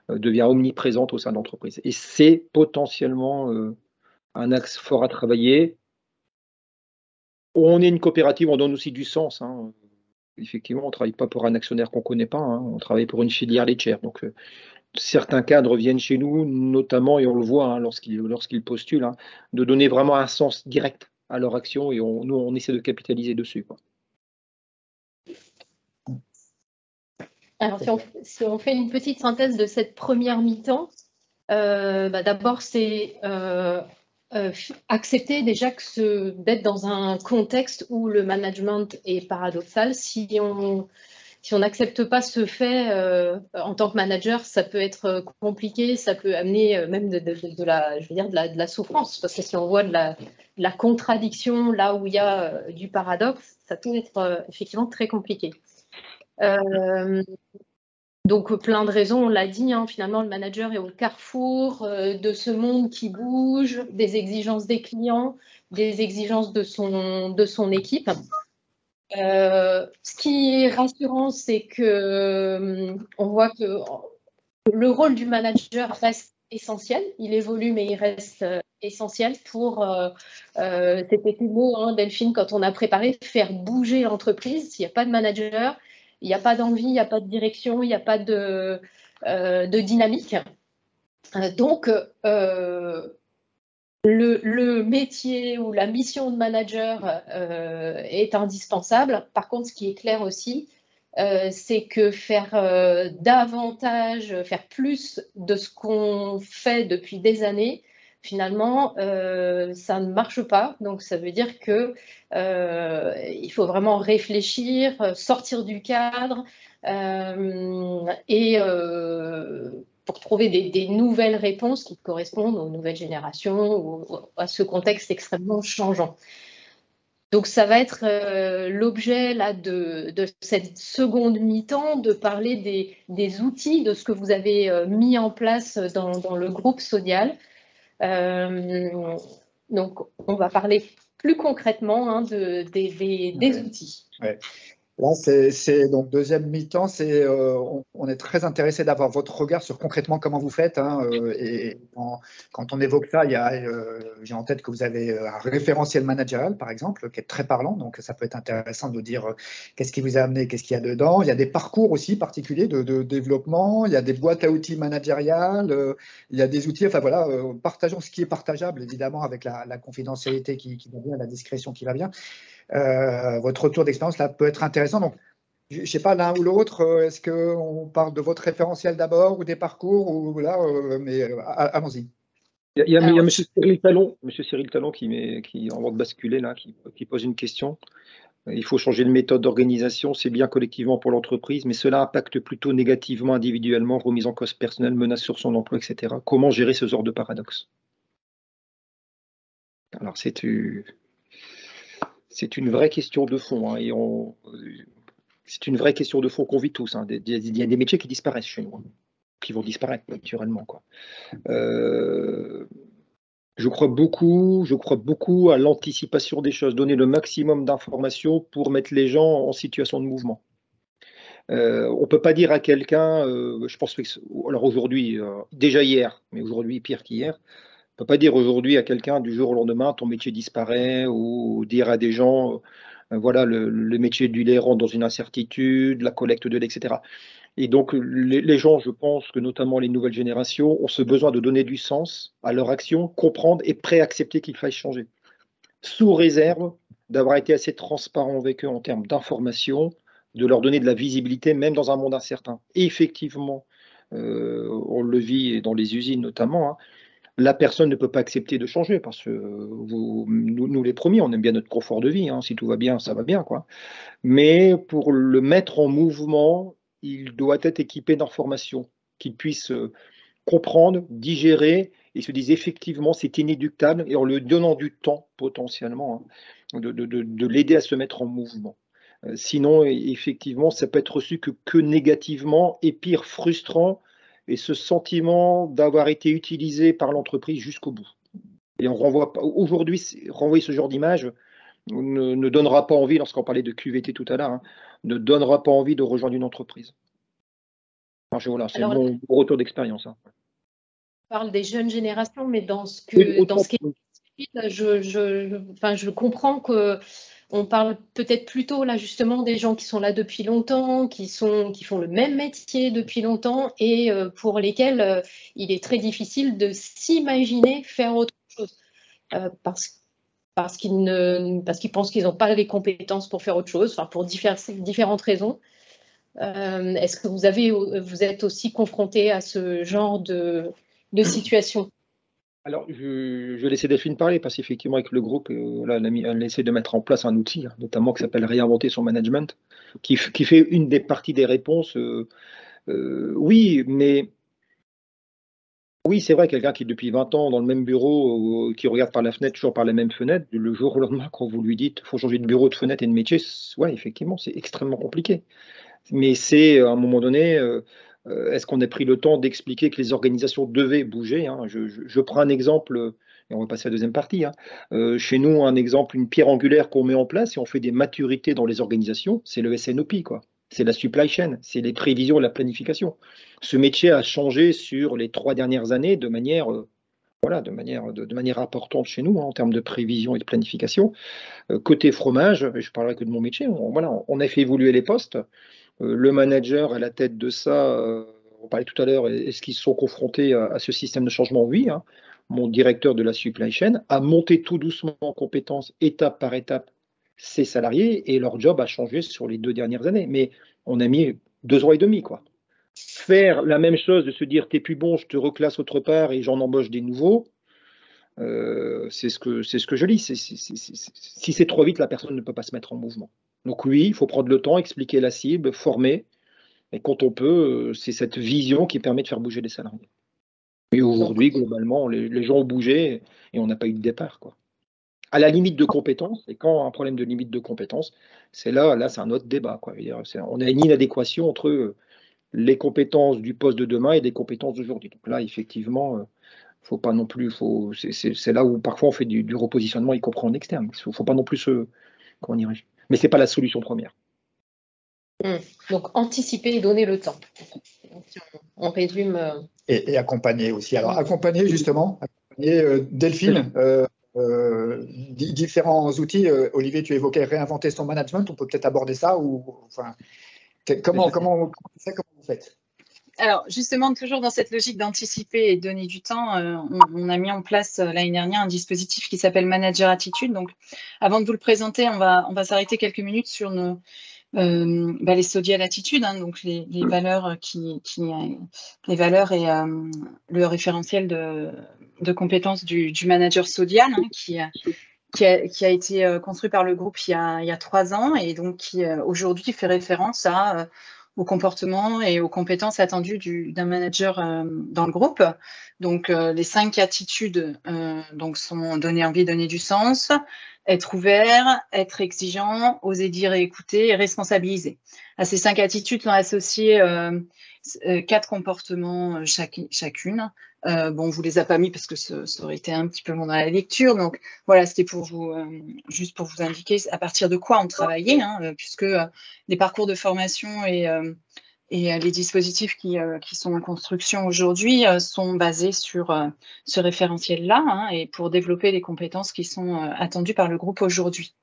devient omniprésente au sein de l'entreprise. Et c'est potentiellement un axe fort à travailler. On est une coopérative, on donne aussi du sens. Hein. Effectivement, on ne travaille pas pour un actionnaire qu'on ne connaît pas, hein. On travaille pour une filière laitière. Donc, certains cadres viennent chez nous, notamment, et on le voit hein, lorsqu'ils postulent, hein, de donner vraiment un sens direct à leur action, et nous, on essaie de capitaliser dessus. Quoi. Alors, si on fait une petite synthèse de cette première mi-temps, d'abord, c'est accepter déjà d'être dans un contexte où le management est paradoxal. Si on n'accepte pas ce fait en tant que manager, ça peut être compliqué, ça peut amener même de la souffrance, parce que si on voit de la contradiction là où il y a du paradoxe, ça peut être effectivement très compliqué. Donc, plein de raisons, on l'a dit, hein, finalement, le manager est au carrefour de ce monde qui bouge, des exigences des clients, des exigences de son équipe. Ce qui est rassurant, c'est qu'on voit que le rôle du manager reste essentiel. Il évolue, mais il reste essentiel pour, c'était tout beau, hein, Delphine, quand on a préparé, faire bouger l'entreprise. S'il n'y a pas de manager, il n'y a pas d'envie, il n'y a pas de direction, il n'y a pas de dynamique. Donc, le métier ou la mission de manager est indispensable. Par contre, ce qui est clair aussi, c'est que faire davantage, faire plus de ce qu'on fait depuis des années, finalement, ça ne marche pas. Donc, ça veut dire que il faut vraiment réfléchir, sortir du cadre et pour trouver des nouvelles réponses qui correspondent aux nouvelles générations ou à ce contexte extrêmement changeant. Donc, ça va être l'objet là de cette seconde mi-temps, de parler des outils, de ce que vous avez mis en place dans le groupe Sodial. Donc, on va parler plus concrètement hein, des outils. Ouais. Là, c'est donc deuxième mi-temps, on est très intéressé d'avoir votre regard sur concrètement comment vous faites. Hein, et quand on évoque ça, j'ai en tête que vous avez un référentiel managérial, par exemple, qui est très parlant. Donc, ça peut être intéressant de nous dire qu'est-ce qui vous a amené, qu'est-ce qu'il y a dedans. Il y a des parcours aussi particuliers de développement. Il y a des boîtes à outils managériales. Il y a des outils. Enfin voilà, partageons ce qui est partageable, évidemment, avec la confidentialité qui va bien, la discrétion qui va bien. Votre retour d'expérience là peut être intéressant. Donc, je ne sais pas l'un ou l'autre. Est-ce qu'on parle de votre référentiel d'abord ou des parcours ou là, mais allons-y. Il y a M. Cyril Talon qui en voie de basculer là, qui pose une question. Il faut changer de méthode d'organisation, c'est bien collectivement pour l'entreprise, mais cela impacte plutôt négativement individuellement, remise en cause personnelle, menace sur son emploi, etc. Comment gérer ce genre de paradoxe? Alors, c'est une vraie question de fond, hein, et c'est une vraie question de fond qu'on vit tous. Hein. Il y a des métiers qui disparaissent chez nous, hein, qui vont disparaître naturellement, quoi. Je crois beaucoup à l'anticipation des choses, donner le maximum d'informations pour mettre les gens en situation de mouvement. On ne peut pas dire à quelqu'un, je pense que, alors aujourd'hui, déjà hier, mais aujourd'hui pire qu'hier, on ne peut pas dire aujourd'hui à quelqu'un du jour au lendemain, ton métier disparaît, ou dire à des gens, voilà, le métier du lait rentre dans une incertitude, la collecte de lait, etc. Et donc, les gens, je pense que notamment les nouvelles générations, ont ce besoin de donner du sens à leur action, comprendre et préaccepter qu'il faille changer, sous réserve d'avoir été assez transparent avec eux en termes d'information, de leur donner de la visibilité, même dans un monde incertain. Et effectivement, on le vit dans les usines notamment, hein, la personne ne peut pas accepter de changer parce que nous les premiers, on aime bien notre confort de vie. Hein, si tout va bien, ça va bien, quoi. Mais pour le mettre en mouvement, il doit être équipé d'informations qu'il puisse comprendre, digérer et se dise effectivement c'est inéluctable et en lui donnant du temps potentiellement hein, de l'aider à se mettre en mouvement. Sinon, effectivement, ça peut être reçu que négativement et pire, frustrant et ce sentiment d'avoir été utilisé par l'entreprise jusqu'au bout. Et on renvoie aujourd'hui, renvoyer ce genre d'image ne donnera pas envie, lorsqu'on parlait de QVT tout à l'heure, hein, ne donnera pas envie de rejoindre une entreprise. Enfin, voilà, c'est mon retour d'expérience. Hein. On parle des jeunes générations, mais dans ce qui est je comprends qu'on parle peut-être plutôt là justement des gens qui sont là depuis longtemps, qui font le même métier depuis longtemps et pour lesquels il est très difficile de s'imaginer faire autre chose parce qu'ils pensent qu'ils n'ont pas les compétences pour faire autre chose, pour différentes raisons. Est-ce que vous êtes aussi confronté à ce genre de situation? Alors, je vais laisser Delphine parler parce qu'effectivement, avec le groupe, elle essaie de mettre en place un outil, hein, notamment qui s'appelle Réinventer son management, qui fait une des parties des réponses. Oui, mais oui, c'est vrai, quelqu'un qui est depuis 20 ans dans le même bureau, qui regarde par la fenêtre, toujours par la même fenêtre, le jour au lendemain, quand vous lui dites faut changer de bureau, de fenêtre et de métier, ouais, effectivement, c'est extrêmement compliqué. Mais c'est, à un moment donné, est-ce qu'on a pris le temps d'expliquer que les organisations devaient bouger, hein. Je prends un exemple, et on va passer à la deuxième partie. Hein. Chez nous, un exemple, une pierre angulaire qu'on met en place et on fait des maturités dans les organisations, c'est le SNOP, quoi. C'est la supply chain, c'est les prévisions et la planification. Ce métier a changé sur les 3 dernières années de manière, voilà, de manière importante chez nous, hein, en termes de prévision et de planification. Côté fromage, je parlerai que de mon métier, on a fait évoluer les postes. Le manager à la tête de ça, on parlait tout à l'heure, est-ce qu'ils sont confrontés à ce système de changement? Oui. Hein. Mon directeur de la supply chain a monté tout doucement en compétences, étape par étape, ses salariés, et leur job a changé sur les 2 dernières années. Mais on a mis 2 ans et demi, quoi. Faire la même chose, de se dire t'es plus bon, je te reclasse autre part et j'en embauche des nouveaux, c'est ce que je lis. Si c'est trop vite, la personne ne peut pas se mettre en mouvement. Donc oui, il faut prendre le temps, expliquer la cible, former, Et quand on peut, c'est cette vision qui permet de faire bouger les salariés. Et aujourd'hui, globalement, les gens ont bougé et on n'a pas eu de départ, quoi. À la limite de compétences, et quand un problème de limite de compétences, c'est là c'est un autre débat, quoi. Je veux dire, on a une inadéquation entre les compétences du poste de demain et des compétences d'aujourd'hui. Donc là, effectivement, faut pas non plus, c'est là où parfois on fait du repositionnement, y compris en externe. Il ne faut pas non plus comment dirais-je. Mais c'est pas la solution première. Donc, anticiper et donner le temps. Si on résume. Et accompagner aussi. Alors, accompagner justement, Delphine, différents outils. Olivier, tu évoquais réinventer son management. On peut peut-être aborder ça comment vous faites? Alors, justement, toujours dans cette logique d'anticiper et de donner du temps, on a mis en place l'année dernière un dispositif qui s'appelle Manager Attitude. Donc, avant de vous le présenter, on va s'arrêter quelques minutes sur les Sodial Attitude, hein, donc les valeurs les valeurs et le référentiel de compétences du manager Sodial, hein, qui a été construit par le groupe il y a 3 ans et donc qui aujourd'hui fait référence aux comportements et aux compétences attendues d'un manager dans le groupe. Donc, les 5 attitudes sont donner envie, donner du sens, être ouvert, être exigeant, oser dire et écouter et responsabiliser. À ces 5 attitudes sont associées 4 comportements chacune. On ne vous les a pas mis parce que ça aurait été un petit peu long dans la lecture. Donc, voilà, c'était juste pour vous indiquer à partir de quoi on travaillait, hein, puisque les parcours de formation et les dispositifs qui sont en construction aujourd'hui sont basés sur ce référentiel-là, hein, et pour développer les compétences qui sont attendues par le groupe aujourd'hui.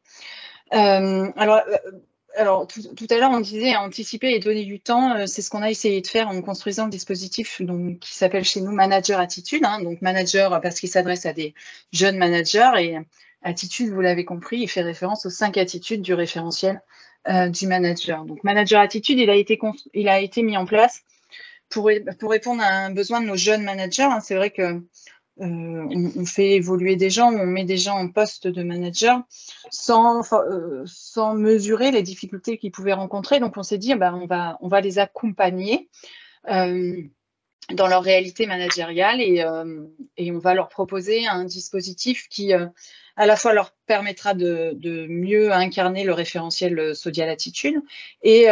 Alors, tout à l'heure, on disait anticiper et donner du temps. C'est ce qu'on a essayé de faire en construisant le dispositif qui s'appelle chez nous Manager Attitude. Hein, donc, manager parce qu'il s'adresse à des jeunes managers et attitude, vous l'avez compris, il fait référence aux 5 attitudes du référentiel du manager. Donc, Manager Attitude, il a été mis en place pour répondre à un besoin de nos jeunes managers. Hein. C'est vrai que on fait évoluer des gens, on met des gens en poste de manager sans mesurer les difficultés qu'ils pouvaient rencontrer. Donc, on s'est dit, on va les accompagner dans leur réalité managériale et on va leur proposer un dispositif qui à la fois leur permettra de mieux incarner le référentiel Sodial Attitude et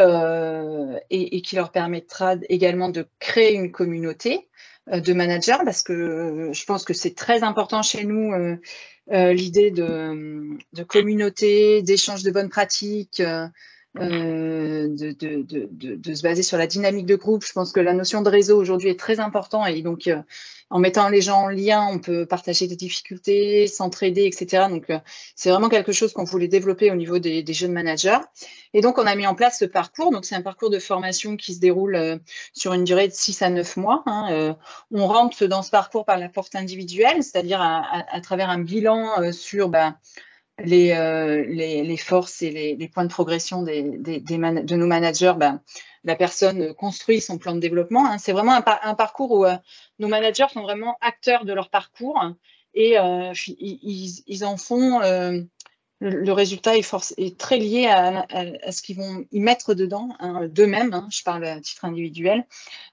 qui leur permettra également de créer une communauté de managers, parce que je pense que c'est très important chez nous, l'idée de communauté, d'échange de bonnes pratiques, de se baser sur la dynamique de groupe. Je pense que la notion de réseau aujourd'hui est très importante et donc en mettant les gens en lien, on peut partager des difficultés, s'entraider, etc. Donc c'est vraiment quelque chose qu'on voulait développer au niveau des jeunes managers. Et donc on a mis en place ce parcours. Donc c'est un parcours de formation qui se déroule sur une durée de 6 à 9 mois. Hein. On rentre dans ce parcours par la porte individuelle, c'est-à-dire à travers un bilan sur les forces et les points de progression de nos managers. La personne construit son plan de développement. Hein. C'est vraiment un parcours où nos managers sont vraiment acteurs de leur parcours et ils en font. Le résultat est très lié à ce qu'ils vont y mettre dedans, hein, d'eux-mêmes. Hein, je parle à titre individuel.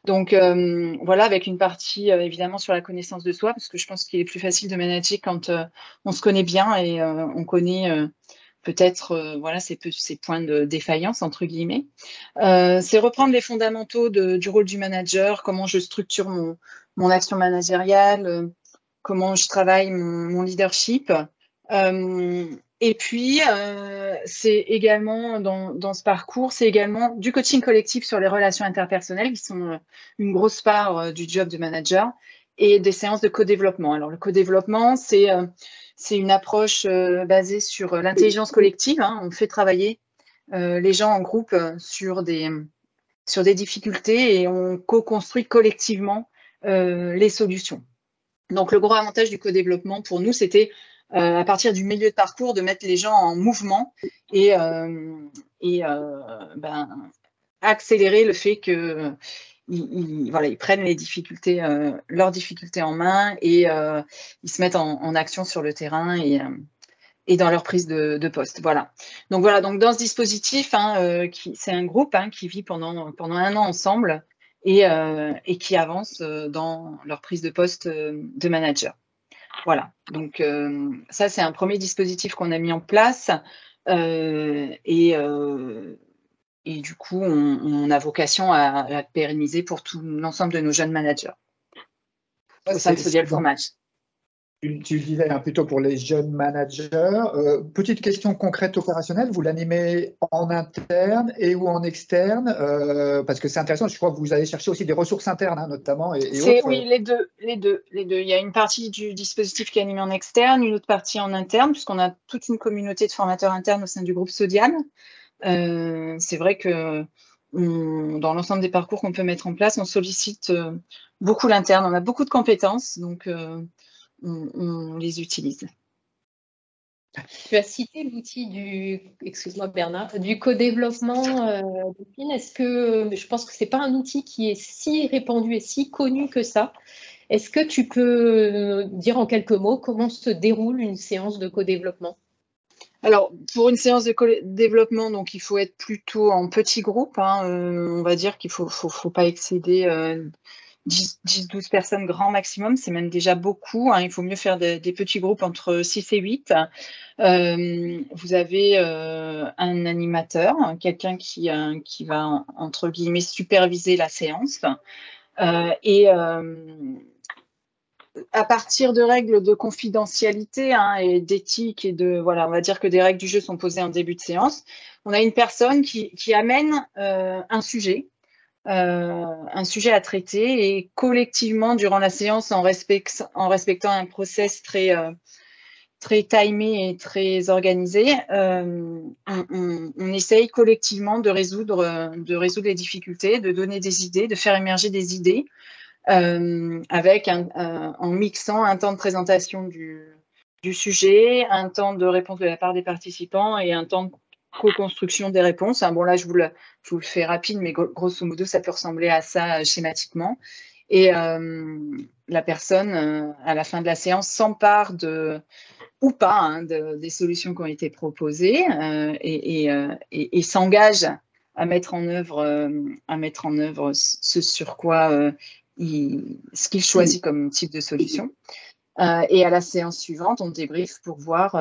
Donc, voilà, avec une partie évidemment sur la connaissance de soi, parce que je pense qu'il est plus facile de manager quand on se connaît bien et on connaît peut-être ces points de défaillance, entre guillemets. C'est reprendre les fondamentaux du rôle du manager, comment je structure mon action managériale, comment je travaille mon leadership. Et puis, c'est également dans ce parcours, c'est également du coaching collectif sur les relations interpersonnelles qui sont une grosse part du job de manager et des séances de co-développement. Alors, le co-développement, c'est une approche basée sur l'intelligence collective. Hein. On fait travailler les gens en groupe sur des difficultés et on co-construit collectivement les solutions. Donc, le gros avantage du co-développement pour nous, c'était à partir du milieu de parcours, de mettre les gens en mouvement et accélérer le fait qu'ils prennent leurs difficultés en main et ils se mettent en action sur le terrain et dans leur prise de poste. Voilà. Donc dans ce dispositif, c'est un groupe qui vit pendant 1 an ensemble et qui avance dans leur prise de poste de manager. Voilà. Donc ça, c'est un premier dispositif qu'on a mis en place et du coup, on a vocation à le pérenniser pour tout l'ensemble de nos jeunes managers au sein de Sodial Fromage. Tu le disais plutôt pour les jeunes managers. Petite question concrète opérationnelle, vous l'animez en interne et ou en externe parce que c'est intéressant, je crois que vous allez chercher aussi des ressources internes notamment et autres. Oui, les deux. Il y a une partie du dispositif qui est animée en externe, une autre partie en interne, puisqu'on a toute une communauté de formateurs internes au sein du groupe Sodial. C'est vrai que dans l'ensemble des parcours qu'on peut mettre en place, on sollicite beaucoup l'interne. On a beaucoup de compétences, donc on les utilise. Tu as cité l'outil excuse-moi Bernard, du co-développement. Est-ce que, je pense que ce n'est pas un outil qui est si répandu et si connu que ça. Est-ce que tu peux dire en quelques mots comment se déroule une séance de co-développement? Alors, pour une séance de développement, donc il faut être plutôt en petits groupes. On va dire qu'il ne faut pas excéder 10-12 personnes grand maximum. C'est même déjà beaucoup. Il faut mieux faire des petits groupes entre 6 et 8. Vous avez un animateur, quelqu'un qui va, entre guillemets, superviser la séance. À partir de règles de confidentialité et d'éthique on va dire que des règles du jeu sont posées en début de séance. On a une personne qui amène un sujet à traiter et collectivement durant la séance en respectant un process très timé et très organisé, on essaye collectivement de résoudre les difficultés, de donner des idées, de faire émerger des idées. En mixant un temps de présentation du sujet, un temps de réponse de la part des participants et un temps de co-construction des réponses. Bon, là, je vous le fais rapide, mais grosso modo, ça peut ressembler à ça schématiquement. Et la personne, à la fin de la séance, s'empare ou pas des solutions qui ont été proposées et s'engage à mettre en œuvre ce sur quoi ce qu'il choisit comme type de solution. Et à la séance suivante, on débriefe pour voir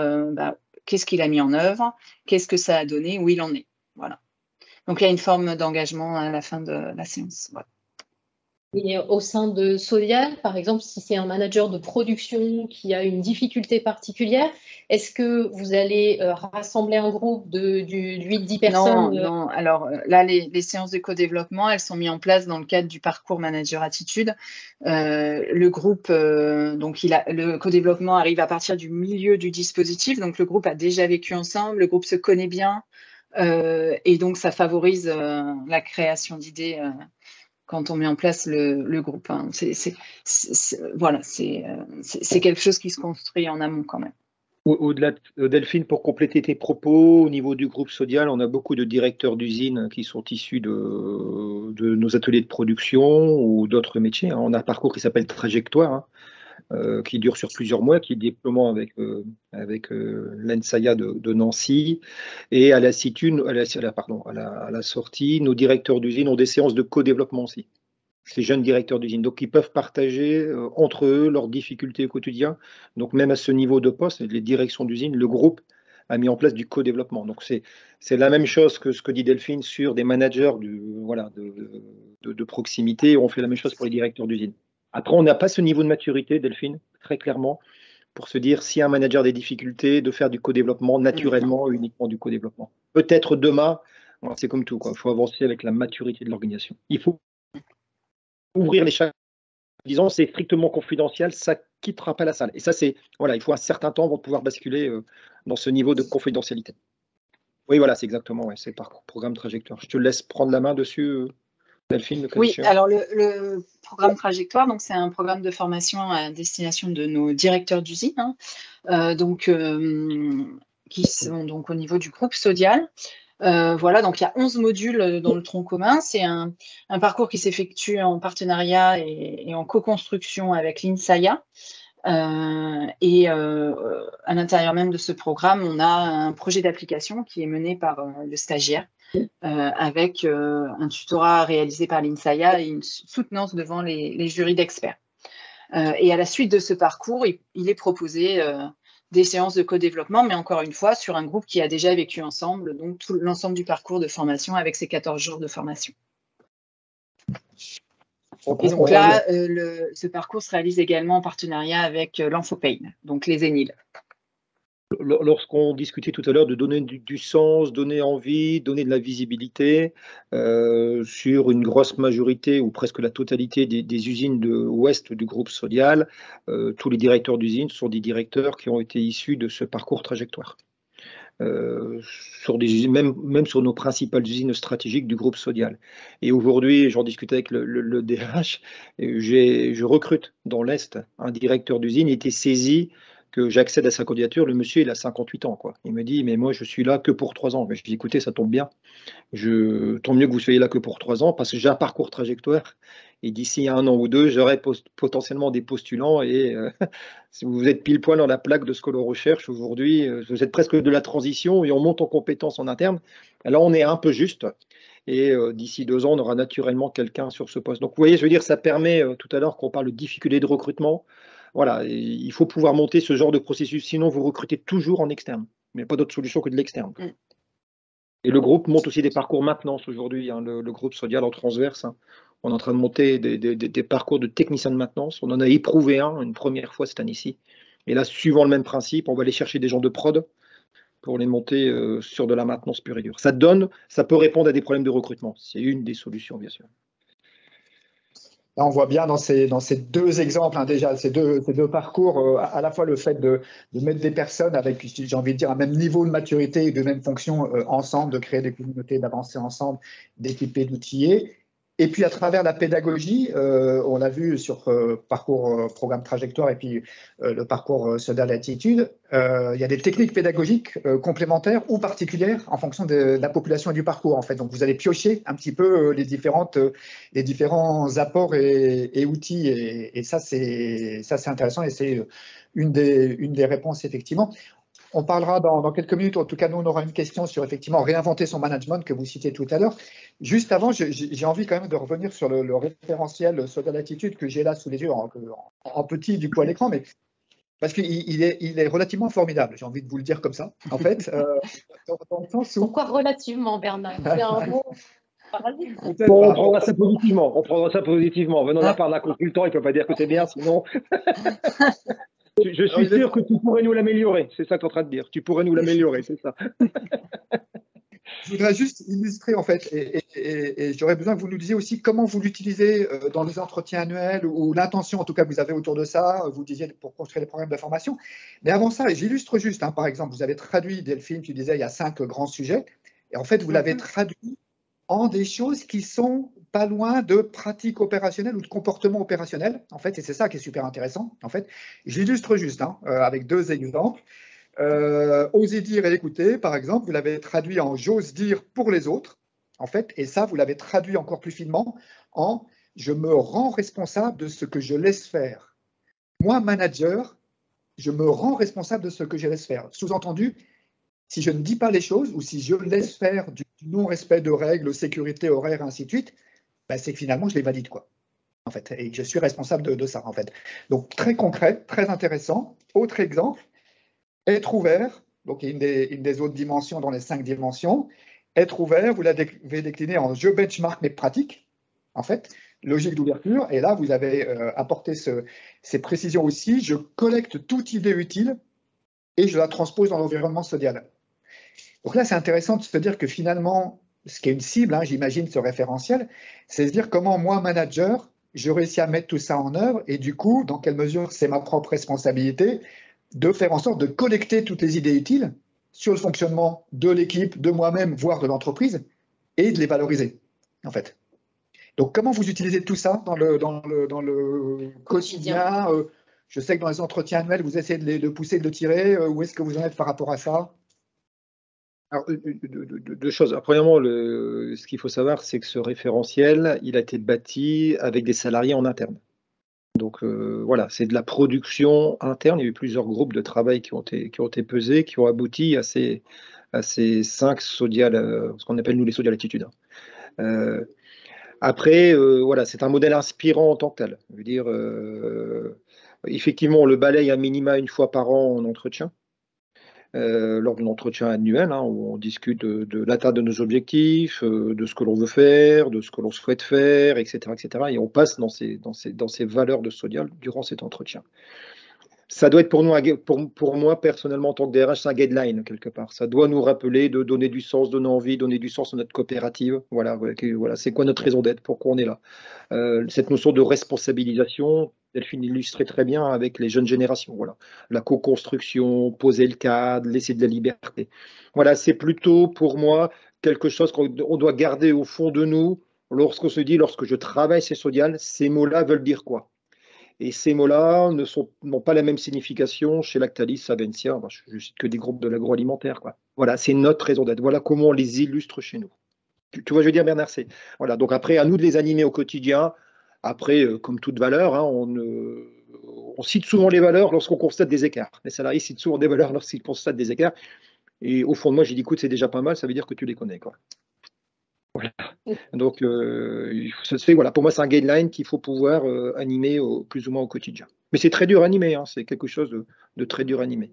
qu'est-ce qu'il a mis en œuvre, qu'est-ce que ça a donné, où il en est. Voilà. Donc, il y a une forme d'engagement à la fin de la séance. Voilà. Et au sein de Sodial, par exemple, si c'est un manager de production qui a une difficulté particulière, est-ce que vous allez rassembler un groupe de 8-10 personnes? Non. Alors là, les séances de co-développement, elles sont mises en place dans le cadre du parcours manager attitude. Le groupe, le co-développement arrive à partir du milieu du dispositif. Donc, le groupe a déjà vécu ensemble, le groupe se connaît bien. Et donc, ça favorise la création d'idées quand on met en place le groupe. C'est quelque chose qui se construit en amont quand même. Au-delà, Delphine, pour compléter tes propos, au niveau du groupe Sodial, on a beaucoup de directeurs d'usines qui sont issus de nos ateliers de production ou d'autres métiers. On a un parcours qui s'appelle Trajectoire, qui dure sur plusieurs mois, qui est déploiement avec l'ENSAIA de Nancy. Et à la sortie, nos directeurs d'usine ont des séances de co-développement aussi. Ces jeunes directeurs d'usine. Donc, ils peuvent partager entre eux leurs difficultés au quotidien. Donc, même à ce niveau de poste, les directions d'usine, le groupe a mis en place du co-développement. Donc, c'est la même chose que ce que dit Delphine sur des managers de proximité. On fait la même chose pour les directeurs d'usine. Après, on n'a pas ce niveau de maturité, Delphine, très clairement, pour se dire si un manager a des difficultés, de faire du co-développement naturellement, uniquement du co-développement. Peut-être demain, c'est comme tout, il faut avancer avec la maturité de l'organisation. Il faut ouvrir les chakras, disons, c'est strictement confidentiel, ça quittera pas la salle. Et ça, il faut un certain temps pour pouvoir basculer dans ce niveau de confidentialité. Oui, voilà, c'est exactement, c'est par programme Trajectoire. Je te laisse prendre la main dessus, Delphine. Oui, alors le programme Trajectoire, donc c'est un programme de formation à destination de nos directeurs d'usine, qui sont donc au niveau du groupe Sodial. Donc il y a 11 modules dans le tronc commun. C'est un parcours qui s'effectue en partenariat et en co-construction avec l'INSAIA. À l'intérieur même de ce programme, on a un projet d'application qui est mené par le stagiaire, avec un tutorat réalisé par l'INSAIA et une soutenance devant les jurys d'experts. Et à la suite de ce parcours, il est proposé des séances de co-développement, mais encore une fois, sur un groupe qui a déjà vécu ensemble, donc tout l'ensemble du parcours de formation avec ces 14 jours de formation. Et donc là, ce parcours se réalise également en partenariat avec l'Infopain, donc les ENIL. Lorsqu'on discutait tout à l'heure de donner du sens, donner envie, donner de la visibilité sur une grosse majorité ou presque la totalité des usines de ouest du groupe Sodial, tous les directeurs d'usines sont des directeurs qui ont été issus de ce parcours trajectoire. Sur des usines, même sur nos principales usines stratégiques du groupe Sodial. Et aujourd'hui, j'en discutais avec le DH, je recrute dans l'Est un directeur d'usine, il était saisi que j'accède à sa candidature. Le monsieur, il a 58 ans, quoi. Il me dit, mais moi, je suis là que pour 3 ans. Mais je dis, écoutez, ça tombe bien. Tant mieux que vous soyez là que pour 3 ans, parce que j'ai un parcours trajectoire. Et d'ici 1 an ou 2, j'aurai potentiellement des postulants. Et si vous êtes pile poil dans la plaque de ce que l'on recherche aujourd'hui, vous êtes presque de la transition et on monte en compétences en interne. Alors, on est un peu juste. Et d'ici 2 ans, on aura naturellement quelqu'un sur ce poste. Donc, vous voyez, je veux dire, ça permet, tout à l'heure, qu'on parle de difficulté de recrutement. Voilà, il faut pouvoir monter ce genre de processus, sinon vous recrutez toujours en externe. Il n'y a pas d'autre solution que de l'externe. Et le groupe monte aussi des parcours maintenance aujourd'hui, hein, le groupe Sodial en transverse. Hein. On est en train de monter des parcours de techniciens de maintenance. On en a éprouvé une première fois cette année-ci. Et là, suivant le même principe, on va aller chercher des gens de prod pour les monter sur de la maintenance pure et dure. Ça peut répondre à des problèmes de recrutement. C'est une des solutions, bien sûr. Là, on voit bien dans ces 2 exemples, hein, déjà, ces deux parcours, à la fois le fait de mettre des personnes avec, j'ai envie de dire, un même niveau de maturité et de même fonction ensemble, de créer des communautés, d'avancer ensemble, d'équiper, d'outiller. Et puis, à travers la pédagogie, on l'a vu sur parcours programme trajectoire et puis le parcours Sodial Attitude, il y a des techniques pédagogiques complémentaires ou particulières en fonction de la population et du parcours, en fait. Donc, vous allez piocher un petit peu les différents apports et outils. Et ça, c'est intéressant et c'est une des réponses, effectivement. On parlera dans quelques minutes, en tout cas, nous, on aura une question sur, effectivement, réinventer son management que vous citiez tout à l'heure. Juste avant, j'ai envie quand même de revenir sur le référentiel Sodial Attitude que j'ai là sous les yeux, en petit, du coup, à l'écran, mais parce qu'il est relativement formidable, j'ai envie de vous le dire comme ça, en fait. Dans le sens où... Pourquoi relativement, Bernard? C'est un mot parasite. Bon, on prendra ça positivement. On prendra ça positivement. Venant de la part d'un consultant, il ne peut pas dire que c'est bien, sinon... Je suis sûr que tu pourrais nous l'améliorer, c'est ça que tu es en train de dire. Tu pourrais nous l'améliorer, c'est ça. Je voudrais juste illustrer, en fait, et j'aurais besoin que vous nous disiez aussi comment vous l'utilisez dans les entretiens annuels ou l'intention, en tout cas, que vous avez autour de ça. Vous disiez pour construire des programmes de formation. Mais avant ça, j'illustre juste, hein, par exemple, vous avez traduit, Delphine, tu disais, il y a 5 grands sujets. Et en fait, vous l'avez traduit en des choses qui sont pas loin de pratiques opérationnelles ou de comportements opérationnels, en fait, et c'est ça qui est super intéressant, en fait. J'illustre juste, hein, avec 2 exemples. Oser dire et écouter, par exemple, vous l'avez traduit en j'ose dire pour les autres, en fait, et ça, vous l'avez traduit encore plus finement en je me rends responsable de ce que je laisse faire. Moi, manager, je me rends responsable de ce que je laisse faire. Sous-entendu, si je ne dis pas les choses ou si je laisse faire du non-respect de règles, sécurité horaire, ainsi de suite, ben c'est que finalement, je les valide, quoi, en fait, et que je suis responsable de ça, en fait. Donc, très concret, très intéressant. Autre exemple, être ouvert, donc une des autres dimensions dans les 5 dimensions. Être ouvert, vous l'avez décliné en je benchmark mes pratiques, en fait, logique d'ouverture. Et là, vous avez apporté ces précisions aussi. Je collecte toute idée utile et je la transpose dans l'environnement Sodial. Donc là, c'est intéressant de se dire que finalement, ce qui est une cible, hein, j'imagine, ce référentiel, c'est se dire comment moi, manager, je réussis à mettre tout ça en œuvre et du coup, dans quelle mesure c'est ma propre responsabilité de faire en sorte de collecter toutes les idées utiles sur le fonctionnement de l'équipe, de moi-même, voire de l'entreprise, et de les valoriser, en fait. Donc, comment vous utilisez tout ça dans le quotidien? Je sais que dans les entretiens annuels, vous essayez de pousser, de le tirer. Où est-ce que vous en êtes par rapport à ça? Alors, 2 choses. Premièrement, ce qu'il faut savoir, c'est que ce référentiel, il a été bâti avec des salariés en interne. Donc voilà, c'est de la production interne. Il y a eu plusieurs groupes de travail qui ont été pesés, qui ont abouti à ces 5 sodial, ce qu'on appelle nous les sodial attitudes. Après, voilà, c'est un modèle inspirant en tant que tel. Je veux dire, effectivement, on le balaye à minima une fois par an en entretien, lors d'un entretien annuel, hein, où on discute de l'atteinte de nos objectifs, de ce que l'on veut faire, de ce que l'on souhaite faire, etc., etc. Et on passe dans ces valeurs de Sodial durant cet entretien. Ça doit être pour nous, pour moi personnellement en tant que DRH, c'est un guideline quelque part. Ça doit nous rappeler de donner du sens, donner envie, donner du sens à notre coopérative. Voilà, voilà, c'est quoi notre raison d'être, pourquoi on est là. Cette notion de responsabilisation, Delphine illustrait très bien avec les jeunes générations. Voilà, la co-construction, poser le cadre, laisser de la liberté. Voilà, c'est plutôt pour moi quelque chose qu'on doit garder au fond de nous lorsqu'on se dit, lorsque je travaille chez Sodial, ces mots-là veulent dire quoi? Et ces mots-là n'ont pas la même signification chez Lactalis, Savencia, je ne cite que des groupes de l'agroalimentaire. Voilà, c'est notre raison d'être. Voilà comment on les illustre chez nous. Tu vois, je veux dire, Bernard, voilà. Donc après, à nous de les animer au quotidien. Après, comme toute valeur, hein, on cite souvent les valeurs lorsqu'on constate des écarts. Les salariés citent souvent des valeurs lorsqu'ils constatent des écarts. Et au fond de moi, j'ai dit, écoute, c'est déjà pas mal, ça veut dire que tu les connais, quoi. Voilà. Donc, voilà, pour moi, c'est un guideline qu'il faut pouvoir animer plus ou moins au quotidien. Mais c'est très dur à animer, hein, c'est quelque chose de très dur à animer.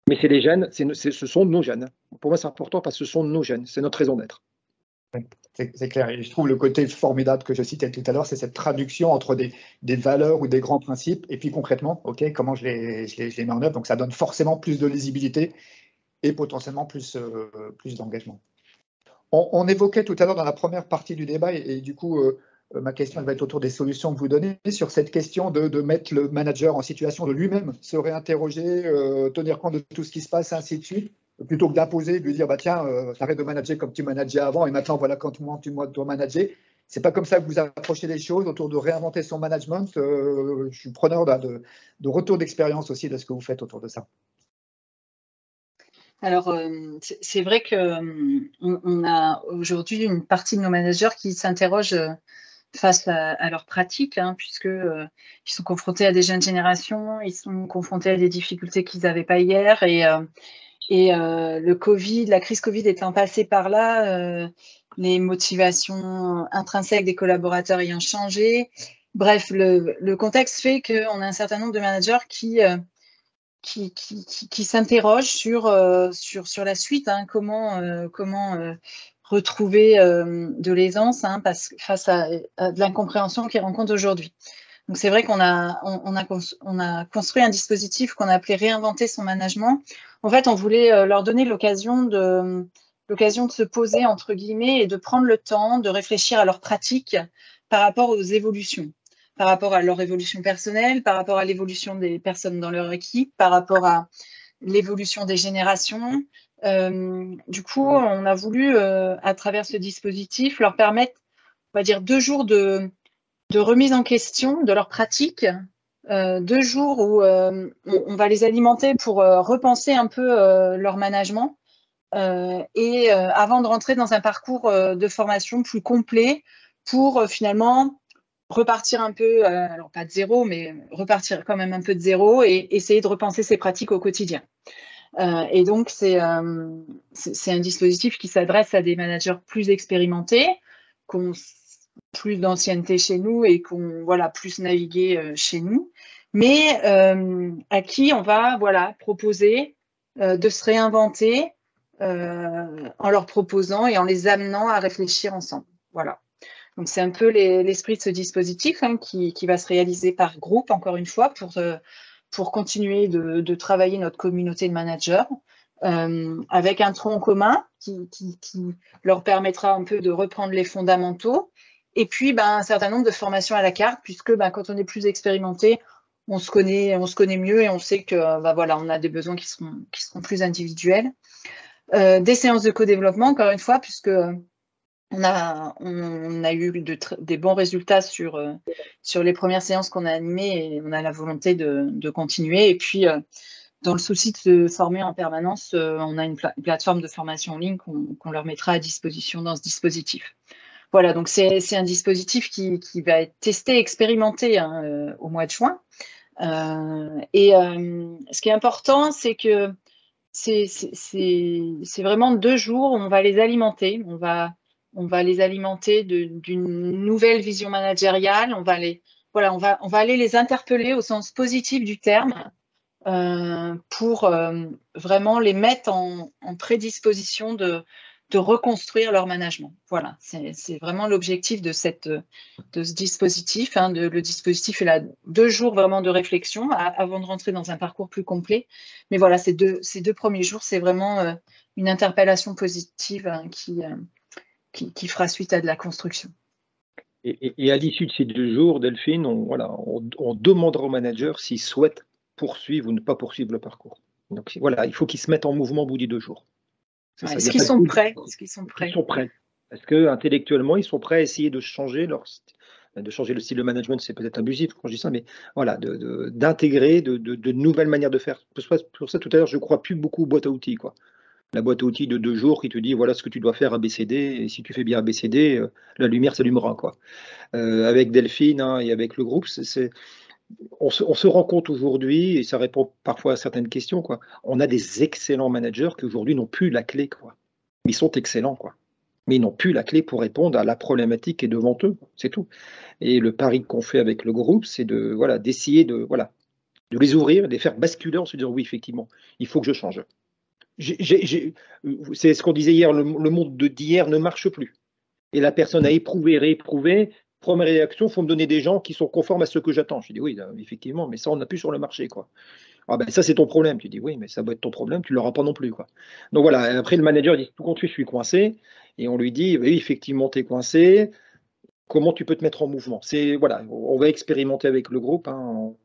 Mais c'est les gènes, ce sont nos gènes. Pour moi, c'est important parce que ce sont nos gènes, c'est notre raison d'être. C'est clair. Et je trouve le côté formidable que je citais tout à l'heure, c'est cette traduction entre des valeurs ou des grands principes, et puis concrètement, comment je les mets en œuvre. Donc ça donne forcément plus de lisibilité et potentiellement plus d'engagement. On évoquait tout à l'heure dans la première partie du débat, et du coup, ma question elle va être autour des solutions que vous donnez, sur cette question de mettre le manager en situation de lui-même se réinterroger, tenir compte de tout ce qui se passe, ainsi de suite, plutôt que d'imposer, de lui dire, bah, tiens, t'arrêtes de manager comme tu manageais avant, et maintenant, voilà comment tu dois manager. C'est pas comme ça que vous approchez les choses, autour de réinventer son management. Je suis preneur de retour d'expérience aussi de ce que vous faites autour de ça. Alors, c'est vrai qu'on a aujourd'hui une partie de nos managers qui s'interrogent face à leurs pratiques, hein, puisqu'ils sont confrontés à des jeunes générations, ils sont confrontés à des difficultés qu'ils n'avaient pas hier, et le Covid, la crise Covid étant passée par là, les motivations intrinsèques des collaborateurs ayant changé. Bref, le contexte fait qu'on a un certain nombre de managers qui s'interrogent sur la suite, hein, comment retrouver de l'aisance, hein, face à de l'incompréhension qu'ils rencontrent aujourd'hui. Donc c'est vrai qu'on a construit un dispositif qu'on a appelé réinventer son management. En fait, on voulait leur donner l'occasion de se poser entre guillemets et de prendre le temps de réfléchir à leurs pratiques par rapport aux évolutions, par rapport à leur évolution personnelle, par rapport à l'évolution des personnes dans leur équipe, par rapport à l'évolution des générations. Du coup, on a voulu, à travers ce dispositif, leur permettre, on va dire, 2 jours de remise en question de leurs pratiques, 2 jours où on va les alimenter pour repenser un peu leur management, et avant de rentrer dans un parcours de formation plus complet pour finalement repartir un peu, alors pas de zéro, mais repartir quand même un peu de zéro et essayer de repenser ses pratiques au quotidien. Et donc, c'est un dispositif qui s'adresse à des managers plus expérimentés, qui ont plus d'ancienneté chez nous et qui ont plus navigué chez nous, mais à qui on va proposer de se réinventer en leur proposant et en les amenant à réfléchir ensemble. Voilà. Donc, c'est un peu l'esprit de ce dispositif, hein, qui va se réaliser par groupe, encore une fois, pour continuer de travailler notre communauté de managers, avec un tronc commun qui leur permettra un peu de reprendre les fondamentaux, et puis un certain nombre de formations à la carte, puisque quand on est plus expérimenté, on se connaît mieux et on sait que on a des besoins qui seront plus individuels. Des séances de co-développement, encore une fois, puisque on a eu des bons résultats sur les premières séances qu'on a animées, et on a la volonté de continuer. Et puis, dans le souci de se former en permanence, on a une plateforme de formation en ligne qu'on leur mettra à disposition dans ce dispositif. voilà, donc c'est un dispositif qui va être testé, expérimenté hein, au mois de juin. Ce qui est important, c'est que c'est vraiment 2 jours, on va les alimenter, on va les alimenter d'une nouvelle vision managériale, on va aller les interpeller au sens positif du terme pour vraiment les mettre en prédisposition de reconstruire leur management. Voilà, c'est vraiment l'objectif de ce dispositif. Hein, le dispositif est là 2 jours vraiment de réflexion avant de rentrer dans un parcours plus complet. Mais voilà, ces deux premiers jours, c'est vraiment une interpellation positive hein, qui fera suite à de la construction. Et à l'issue de ces 2 jours, Delphine, on demandera au manager s'il souhaite poursuivre ou ne pas poursuivre le parcours. Donc voilà, il faut qu'ils se mettent en mouvement au bout des 2 jours. Ouais, est-ce qu'ils sont prêts? Ils sont prêts. Parce qu'intellectuellement, ils sont prêts à essayer de changer le style de management, c'est peut-être abusif quand je dis ça, mais voilà, d'intégrer de nouvelles manières de faire. Pour ça, tout à l'heure, je ne crois plus beaucoup aux boîtes à outils, quoi. La boîte à outils de 2 jours qui te dit voilà ce que tu dois faire ABCD, et si tu fais bien ABCD, la lumière s'allumera, quoi. Avec Delphine hein, et avec le groupe, on se rend compte aujourd'hui, et ça répond parfois à certaines questions, quoi. On a des excellents managers qui aujourd'hui n'ont plus la clé, quoi. Ils sont excellents, quoi. Mais ils n'ont plus la clé pour répondre à la problématique qui est devant eux, c'est tout. Et le pari qu'on fait avec le groupe, c'est d'essayer de les ouvrir, de les faire basculer en se disant oui, effectivement, il faut que je change. C'est ce qu'on disait hier, le monde d'hier ne marche plus. Et la personne a éprouvé, rééprouvé. Première réaction, il faut me donner des gens qui sont conformes à ce que j'attends. Je dis oui, effectivement, mais ça, on n'a plus sur le marché, quoi. Ah ben ça, c'est ton problème. Tu dis oui, mais ça doit être ton problème, tu ne l'auras pas non plus, quoi. Donc voilà, après, le manager dit tout compte fait, je suis coincé. Et on lui dit oui, effectivement, tu es coincé. Comment tu peux te mettre en mouvement? Voilà, on va expérimenter avec le groupe. Hein, on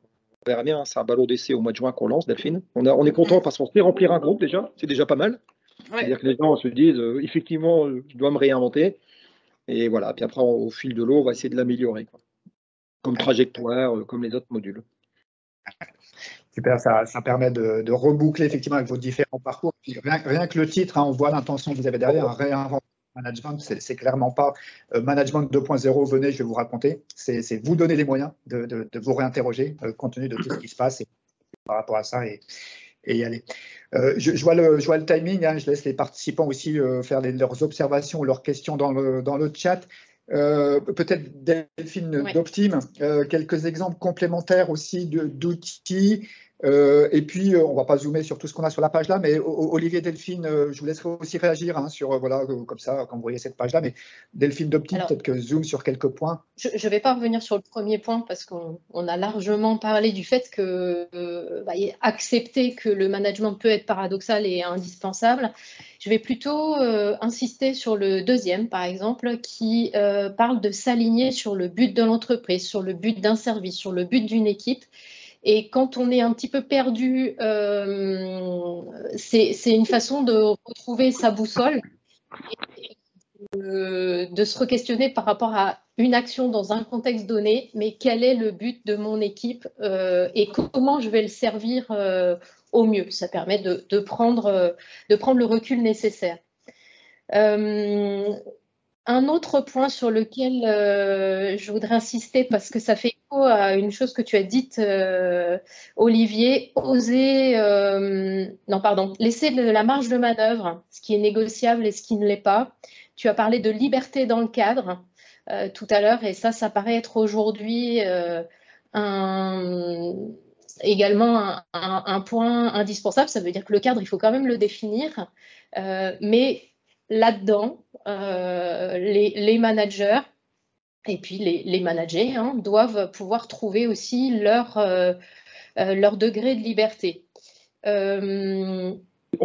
verra bien, c'est un ballon d'essai au mois de juin qu'on lance, Delphine. On est content parce qu'on sait remplir un groupe déjà, c'est déjà pas mal. Ouais. C'est-à-dire que les gens se disent effectivement, je dois me réinventer. Et voilà, puis après, au fil de l'eau, on va essayer de l'améliorer, quoi. Comme trajectoire, comme les autres modules. Super, ça permet de reboucler effectivement avec vos différents parcours. Puis rien que le titre, hein, on voit l'intention que vous avez derrière, un réinventer le management, c'est clairement pas management 2.0, venez, je vais vous raconter. C'est vous donner les moyens de vous réinterroger compte tenu de tout ce qui se passe et par rapport à ça et y aller. Je vois le timing, hein, je laisse les participants aussi faire leurs observations ou leurs questions dans le chat. Peut-être Delphine d'Optime, quelques exemples complémentaires aussi d'outils. Et puis, on ne va pas zoomer sur tout ce qu'on a sur la page là, mais Olivier, Delphine, je vous laisserai aussi réagir hein, sur, voilà, comme ça, quand vous voyez cette page là. Mais Delphine d'Optime, peut-être que zoom sur quelques points. Je ne vais pas revenir sur le premier point parce qu'on a largement parlé du fait que accepter que le management peut être paradoxal et indispensable. Je vais plutôt insister sur le deuxième, par exemple, qui parle de s'aligner sur le but de l'entreprise, sur le but d'un service, sur le but d'une équipe. Et quand on est un petit peu perdu, c'est une façon de retrouver sa boussole et de se re-questionner par rapport à une action dans un contexte donné, mais quel est le but de mon équipe et comment je vais le servir au mieux. Ça permet de prendre le recul nécessaire. Un autre point sur lequel je voudrais insister, parce que ça fait écho à une chose que tu as dite, Olivier, laisser de la marge de manœuvre, ce qui est négociable et ce qui ne l'est pas. Tu as parlé de liberté dans le cadre tout à l'heure, et ça paraît être aujourd'hui également un point indispensable. Ça veut dire que le cadre, il faut quand même le définir, mais là-dedans, les managers et puis les managers hein, doivent pouvoir trouver aussi leur degré de liberté. On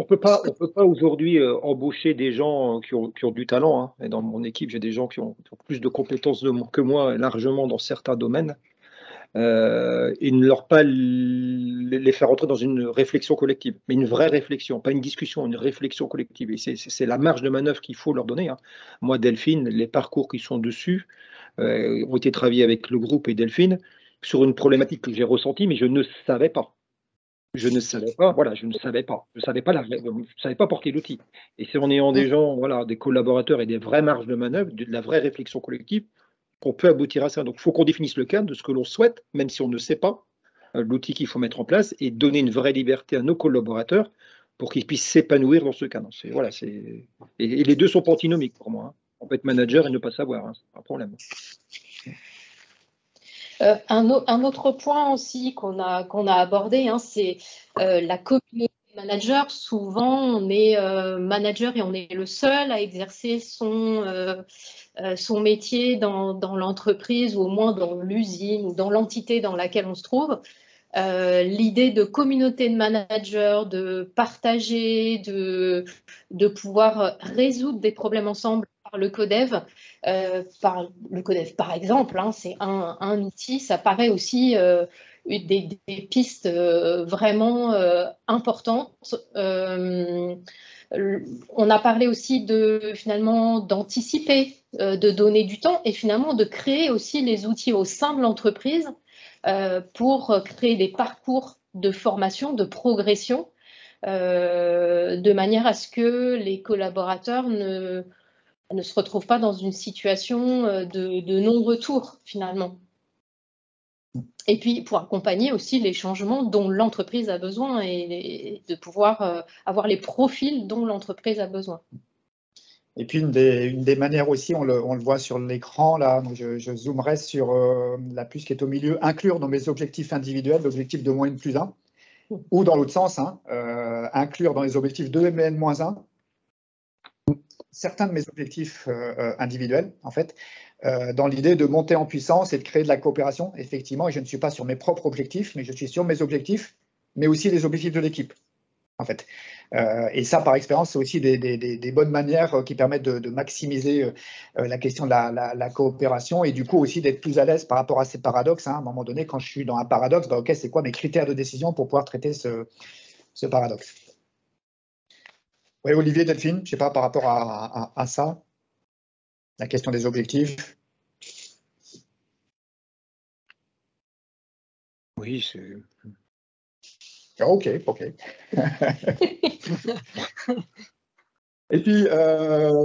peut pas aujourd'hui embaucher des gens qui ont du talent. Hein. Et dans mon équipe, j'ai des gens qui ont plus de compétences que moi, largement dans certains domaines. Et ne leur pas les faire entrer dans une réflexion collective, mais une vraie réflexion, pas une discussion, une réflexion collective. Et c'est la marge de manœuvre qu'il faut leur donner. Hein. Moi, Delphine, les parcours qui sont dessus ont été travaillés avec le groupe et Delphine sur une problématique que j'ai ressentie, mais je ne savais pas. Je ne savais pas, voilà, je ne savais pas. Je savais pas, je savais pas porter l'outil. Et c'est en ayant des gens, voilà, des collaborateurs et des vraies marges de manœuvre, de la vraie réflexion collective, qu'on peut aboutir à ça. Donc, il faut qu'on définisse le cadre de ce que l'on souhaite, même si on ne sait pas l'outil qu'il faut mettre en place, et donner une vraie liberté à nos collaborateurs pour qu'ils puissent s'épanouir dans ce cadre. Voilà, et les deux sont pas antinomiques pour moi. Hein. On peut être manager et ne pas savoir, hein, c'est pas un problème. Un autre point aussi qu'on a abordé, hein, c'est la communauté manager. Souvent, on est manager et on est le seul à exercer son métier dans l'entreprise ou au moins dans l'usine ou dans l'entité dans laquelle on se trouve. L'idée de communauté de managers, de partager, de pouvoir résoudre des problèmes ensemble par le codev, par exemple, hein, c'est un outil, ça paraît aussi des pistes vraiment importantes. On a parlé aussi finalement d'anticiper, de donner du temps et finalement de créer aussi les outils au sein de l'entreprise pour créer des parcours de formation, de progression, de manière à ce que les collaborateurs ne se retrouvent pas dans une situation de non-retour finalement. Et puis pour accompagner aussi les changements dont l'entreprise a besoin et de pouvoir avoir les profils dont l'entreprise a besoin. Et puis une des manières aussi, on le voit sur l'écran là, donc je zoomerai sur la puce qui est au milieu, inclure dans mes objectifs individuels l'objectif de moins N plus 1, ou dans l'autre sens, hein, inclure dans les objectifs de N moins 1 certains de mes objectifs individuels, en fait, dans l'idée de monter en puissance et de créer de la coopération, effectivement, et je ne suis pas sur mes propres objectifs, mais je suis sur mes objectifs, mais aussi les objectifs de l'équipe, en fait. Et ça, par expérience, c'est aussi des bonnes manières qui permettent de maximiser la question de la coopération et du coup aussi d'être plus à l'aise par rapport à ces paradoxes. Hein. À un moment donné, quand je suis dans un paradoxe, bah, OK, c'est quoi mes critères de décision pour pouvoir traiter ce paradoxe? Oui, Olivier, Delphine, je ne sais pas, par rapport à ça, la question des objectifs. Oui, c'est... OK. Et puis,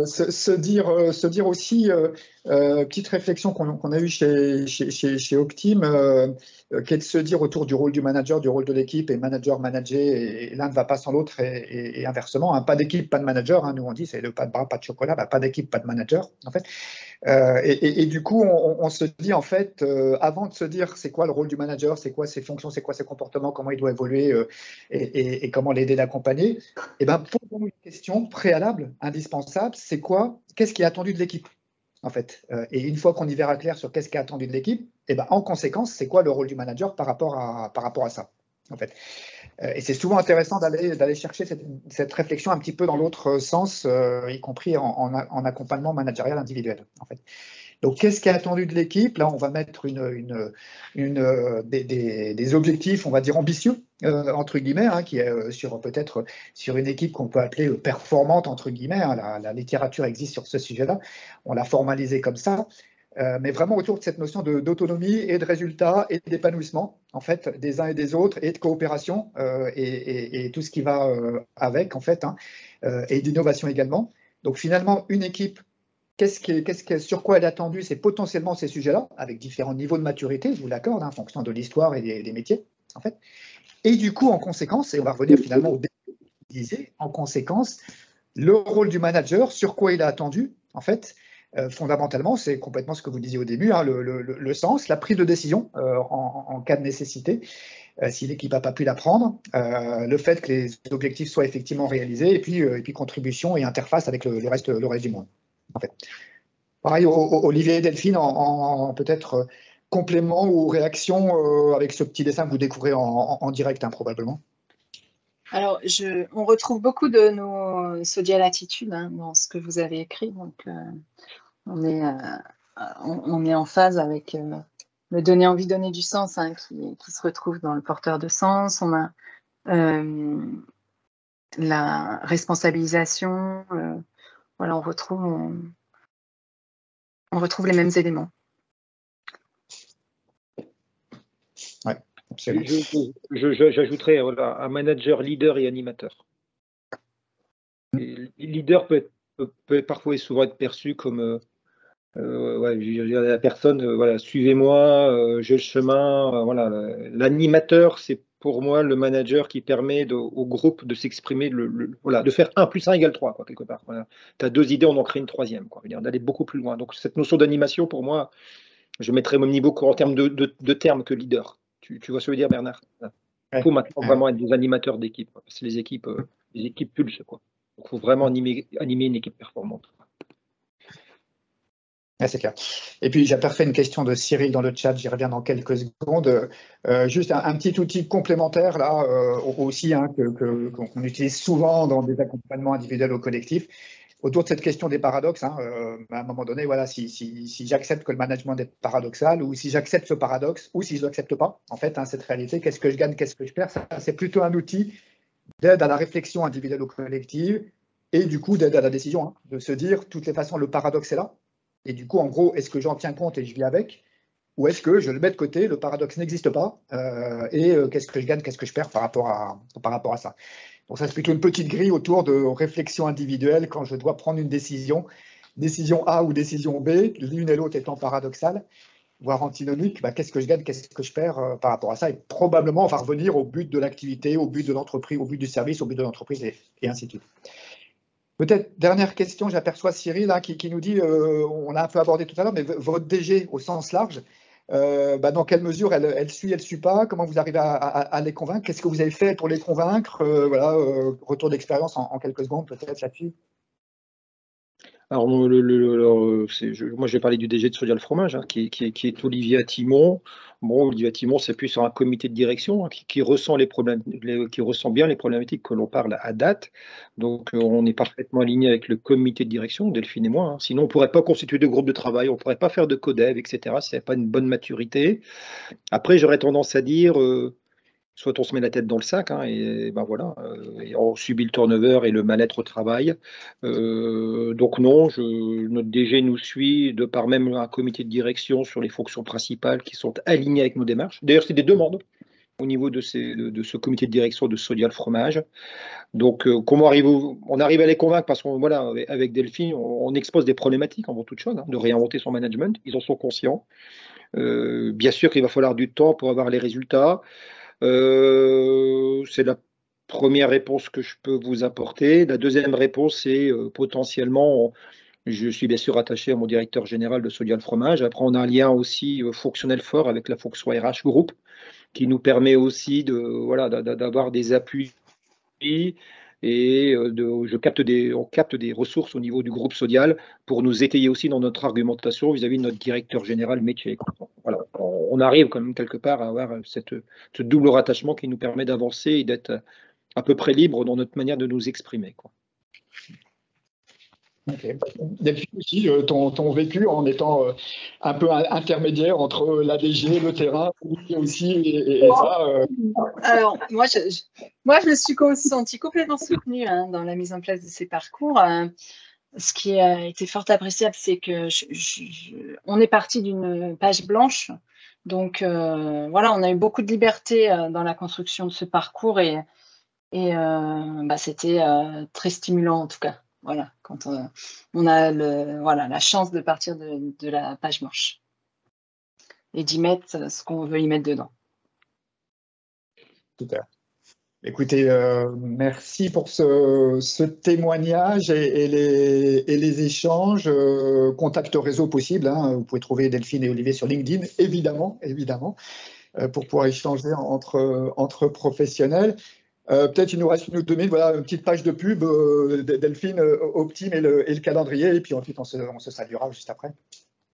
se dire aussi, petite réflexion qu'on a eue chez Optim, qui est de se dire autour du rôle du manager, du rôle de l'équipe, et manager, manager, et l'un ne va pas sans l'autre, et inversement. Hein, pas d'équipe, pas de manager. Hein, nous, on dit, c'est le pas de bras, pas de chocolat. Bah, pas d'équipe, pas de manager, en fait. Et du coup, on se dit, en fait, avant de se dire c'est quoi le rôle du manager, c'est quoi ses fonctions, c'est quoi ses comportements, comment il doit évoluer et comment l'aider, l'accompagner, et ben, posons-nous une question préalable, indispensable, c'est quoi, qu'est-ce qui est attendu de l'équipe, en fait. Et une fois qu'on y verra clair sur qu'est-ce qui est attendu de l'équipe, et ben, en conséquence, c'est quoi le rôle du manager par rapport à ça, en fait. Et c'est souvent intéressant d'aller chercher cette réflexion un petit peu dans l'autre sens, y compris en accompagnement managérial individuel, en fait. Donc, qu'est-ce qui est attendu de l'équipe? Là, on va mettre des objectifs, on va dire ambitieux, entre guillemets, hein, qui est peut-être sur une équipe qu'on peut appeler performante, entre guillemets. Hein, la littérature existe sur ce sujet-là. On l'a formalisé comme ça. Mais vraiment autour de cette notion d'autonomie et de résultat et d'épanouissement, en fait, des uns et des autres, et de coopération et tout ce qui va avec, en fait, hein, et d'innovation également. Donc, finalement, une équipe, sur quoi elle est attendue, c'est potentiellement ces sujets-là, avec différents niveaux de maturité, je vous l'accorde, hein, en fonction de l'histoire et des métiers, en fait. Et du coup, en conséquence, et on va revenir finalement au début, en conséquence, le rôle du manager, sur quoi il est attendu, en fait, fondamentalement, c'est complètement ce que vous disiez au début, hein, le sens, la prise de décision en cas de nécessité, si l'équipe n'a pas pu la prendre, le fait que les objectifs soient effectivement réalisés, et puis contribution et interface avec le reste du monde. En fait. Pareil, Olivier et Delphine, en peut-être complément ou réaction avec ce petit dessin que vous découvrez en direct, hein, probablement. Alors, on retrouve beaucoup de nos Sodial attitudes hein, dans ce que vous avez écrit. Donc, on est en phase avec le donner envie, donner du sens hein, qui se retrouve dans le porteur de sens. On a la responsabilisation. Voilà, on retrouve les mêmes éléments. Ouais. Absolument. J'ajouterais voilà, un manager, leader et animateur. Et leader peut parfois et souvent être perçu comme ouais, la personne, voilà, suivez-moi, j'ai le chemin. Voilà. L'animateur, c'est pour moi le manager qui permet au groupe de s'exprimer, voilà, de faire 1 + 1 = 3, quoi, quelque part. Voilà. Tu as 2 idées, on en crée une troisième, quoi. D'aller beaucoup plus loin. Donc cette notion d'animation, pour moi, je mettrais au même niveau en termes de termes que leader. Tu vois ce que je veux dire, Bernard? Il faut maintenant vraiment être des animateurs d'équipe, parce que les équipes pulsent, quoi. Donc il faut vraiment animer une équipe performante. C'est clair. Et puis, j'ai fait une question de Cyril dans le chat, j'y reviens dans quelques secondes. Juste un petit outil complémentaire, là, aussi, hein, qu'on utilise souvent dans des accompagnements individuels ou collectifs, autour de cette question des paradoxes. Hein, à un moment donné, voilà, si j'accepte que le management est paradoxal, ou si j'accepte ce paradoxe, ou si je ne l'accepte pas, en fait, hein, cette réalité, qu'est-ce que je gagne, qu'est-ce que je perds, c'est plutôt un outil d'aide à la réflexion individuelle ou collective, et du coup, d'aide à la décision, hein, de se dire, de toutes les façons, le paradoxe est là. Et du coup, en gros, est-ce que j'en tiens compte et je vis avec, ou est-ce que je le mets de côté, le paradoxe n'existe pas, qu'est-ce que je gagne, qu'est-ce que je perds par rapport à ça. Donc ça, c'est plutôt une petite grille autour de réflexion individuelle quand je dois prendre une décision A ou décision B, l'une et l'autre étant paradoxales, voire antinomiques, qu'est-ce que je gagne, qu'est-ce que je perds par rapport à ça, et probablement on va revenir au but de l'activité, au but de l'entreprise, au but du service, au but de l'entreprise, et ainsi de suite. Peut-être dernière question, j'aperçois Cyril là, qui nous dit, on a un peu abordé tout à l'heure, mais votre DG au sens large, dans quelle mesure elle suit pas, comment vous arrivez à les convaincre, qu'est-ce que vous avez fait pour les convaincre, voilà, retour d'expérience en quelques secondes peut-être là-dessus. Alors, moi, je vais parler du DG de Sodial Fromage, hein, qui est Olivier Attimon. Bon, Olivier Attimon, c'est plus sur un comité de direction, hein, qui ressent qui ressent bien les problématiques que l'on parle à date. Donc, on est parfaitement aligné avec le comité de direction, Delphine et moi. Hein. Sinon, on ne pourrait pas constituer de groupe de travail, on ne pourrait pas faire de codev, etc. Ce n'est pas une bonne maturité. Après, j'aurais tendance à dire, soit on se met la tête dans le sac, hein, et ben voilà, et on subit le turnover et le mal-être au travail. Donc non, notre DG nous suit de par même un comité de direction sur les fonctions principales qui sont alignées avec nos démarches. D'ailleurs, c'est des demandes au niveau de ce comité de direction de Sodial Fromage. Donc, comment on arrive à les convaincre parce qu'on voilà, avec Delphine, on expose des problématiques avant toute chose, hein, de réinventer son management. Ils en sont conscients. Bien sûr qu'il va falloir du temps pour avoir les résultats. C'est la première réponse que je peux vous apporter. La deuxième réponse, c'est potentiellement, je suis bien sûr attaché à mon directeur général de Sodial Fromage. Après, on a un lien aussi fonctionnel fort avec la fonction RH Group qui nous permet aussi d'avoir des appuis et on capte des ressources au niveau du groupe Sodial pour nous étayer aussi dans notre argumentation vis-à-vis de notre directeur général métier. Voilà, on arrive quand même quelque part à avoir ce double rattachement qui nous permet d'avancer et d'être à peu près libre dans notre manière de nous exprimer, quoi. Okay. Depuis aussi, ton vécu en étant un peu intermédiaire entre l'ADG, le terrain, aussi, et ça. Alors, moi, je me suis sentie complètement soutenue, hein, dans la mise en place de ces parcours. Ce qui a été fort appréciable, c'est que on est parti d'une page blanche. Donc, voilà, on a eu beaucoup de liberté dans la construction de ce parcours et c'était très stimulant en tout cas. Voilà, quand on a la chance de partir de la page blanche et d'y mettre ce qu'on veut y mettre dedans. Super. Écoutez, merci pour ce témoignage et les échanges. Contact réseau possible, hein. Vous pouvez trouver Delphine et Olivier sur LinkedIn, évidemment, pour pouvoir échanger entre professionnels. Peut-être il nous reste une ou 2 minutes, voilà, une petite page de pub, Delphine, Optime et le calendrier, et puis ensuite on se saluera juste après.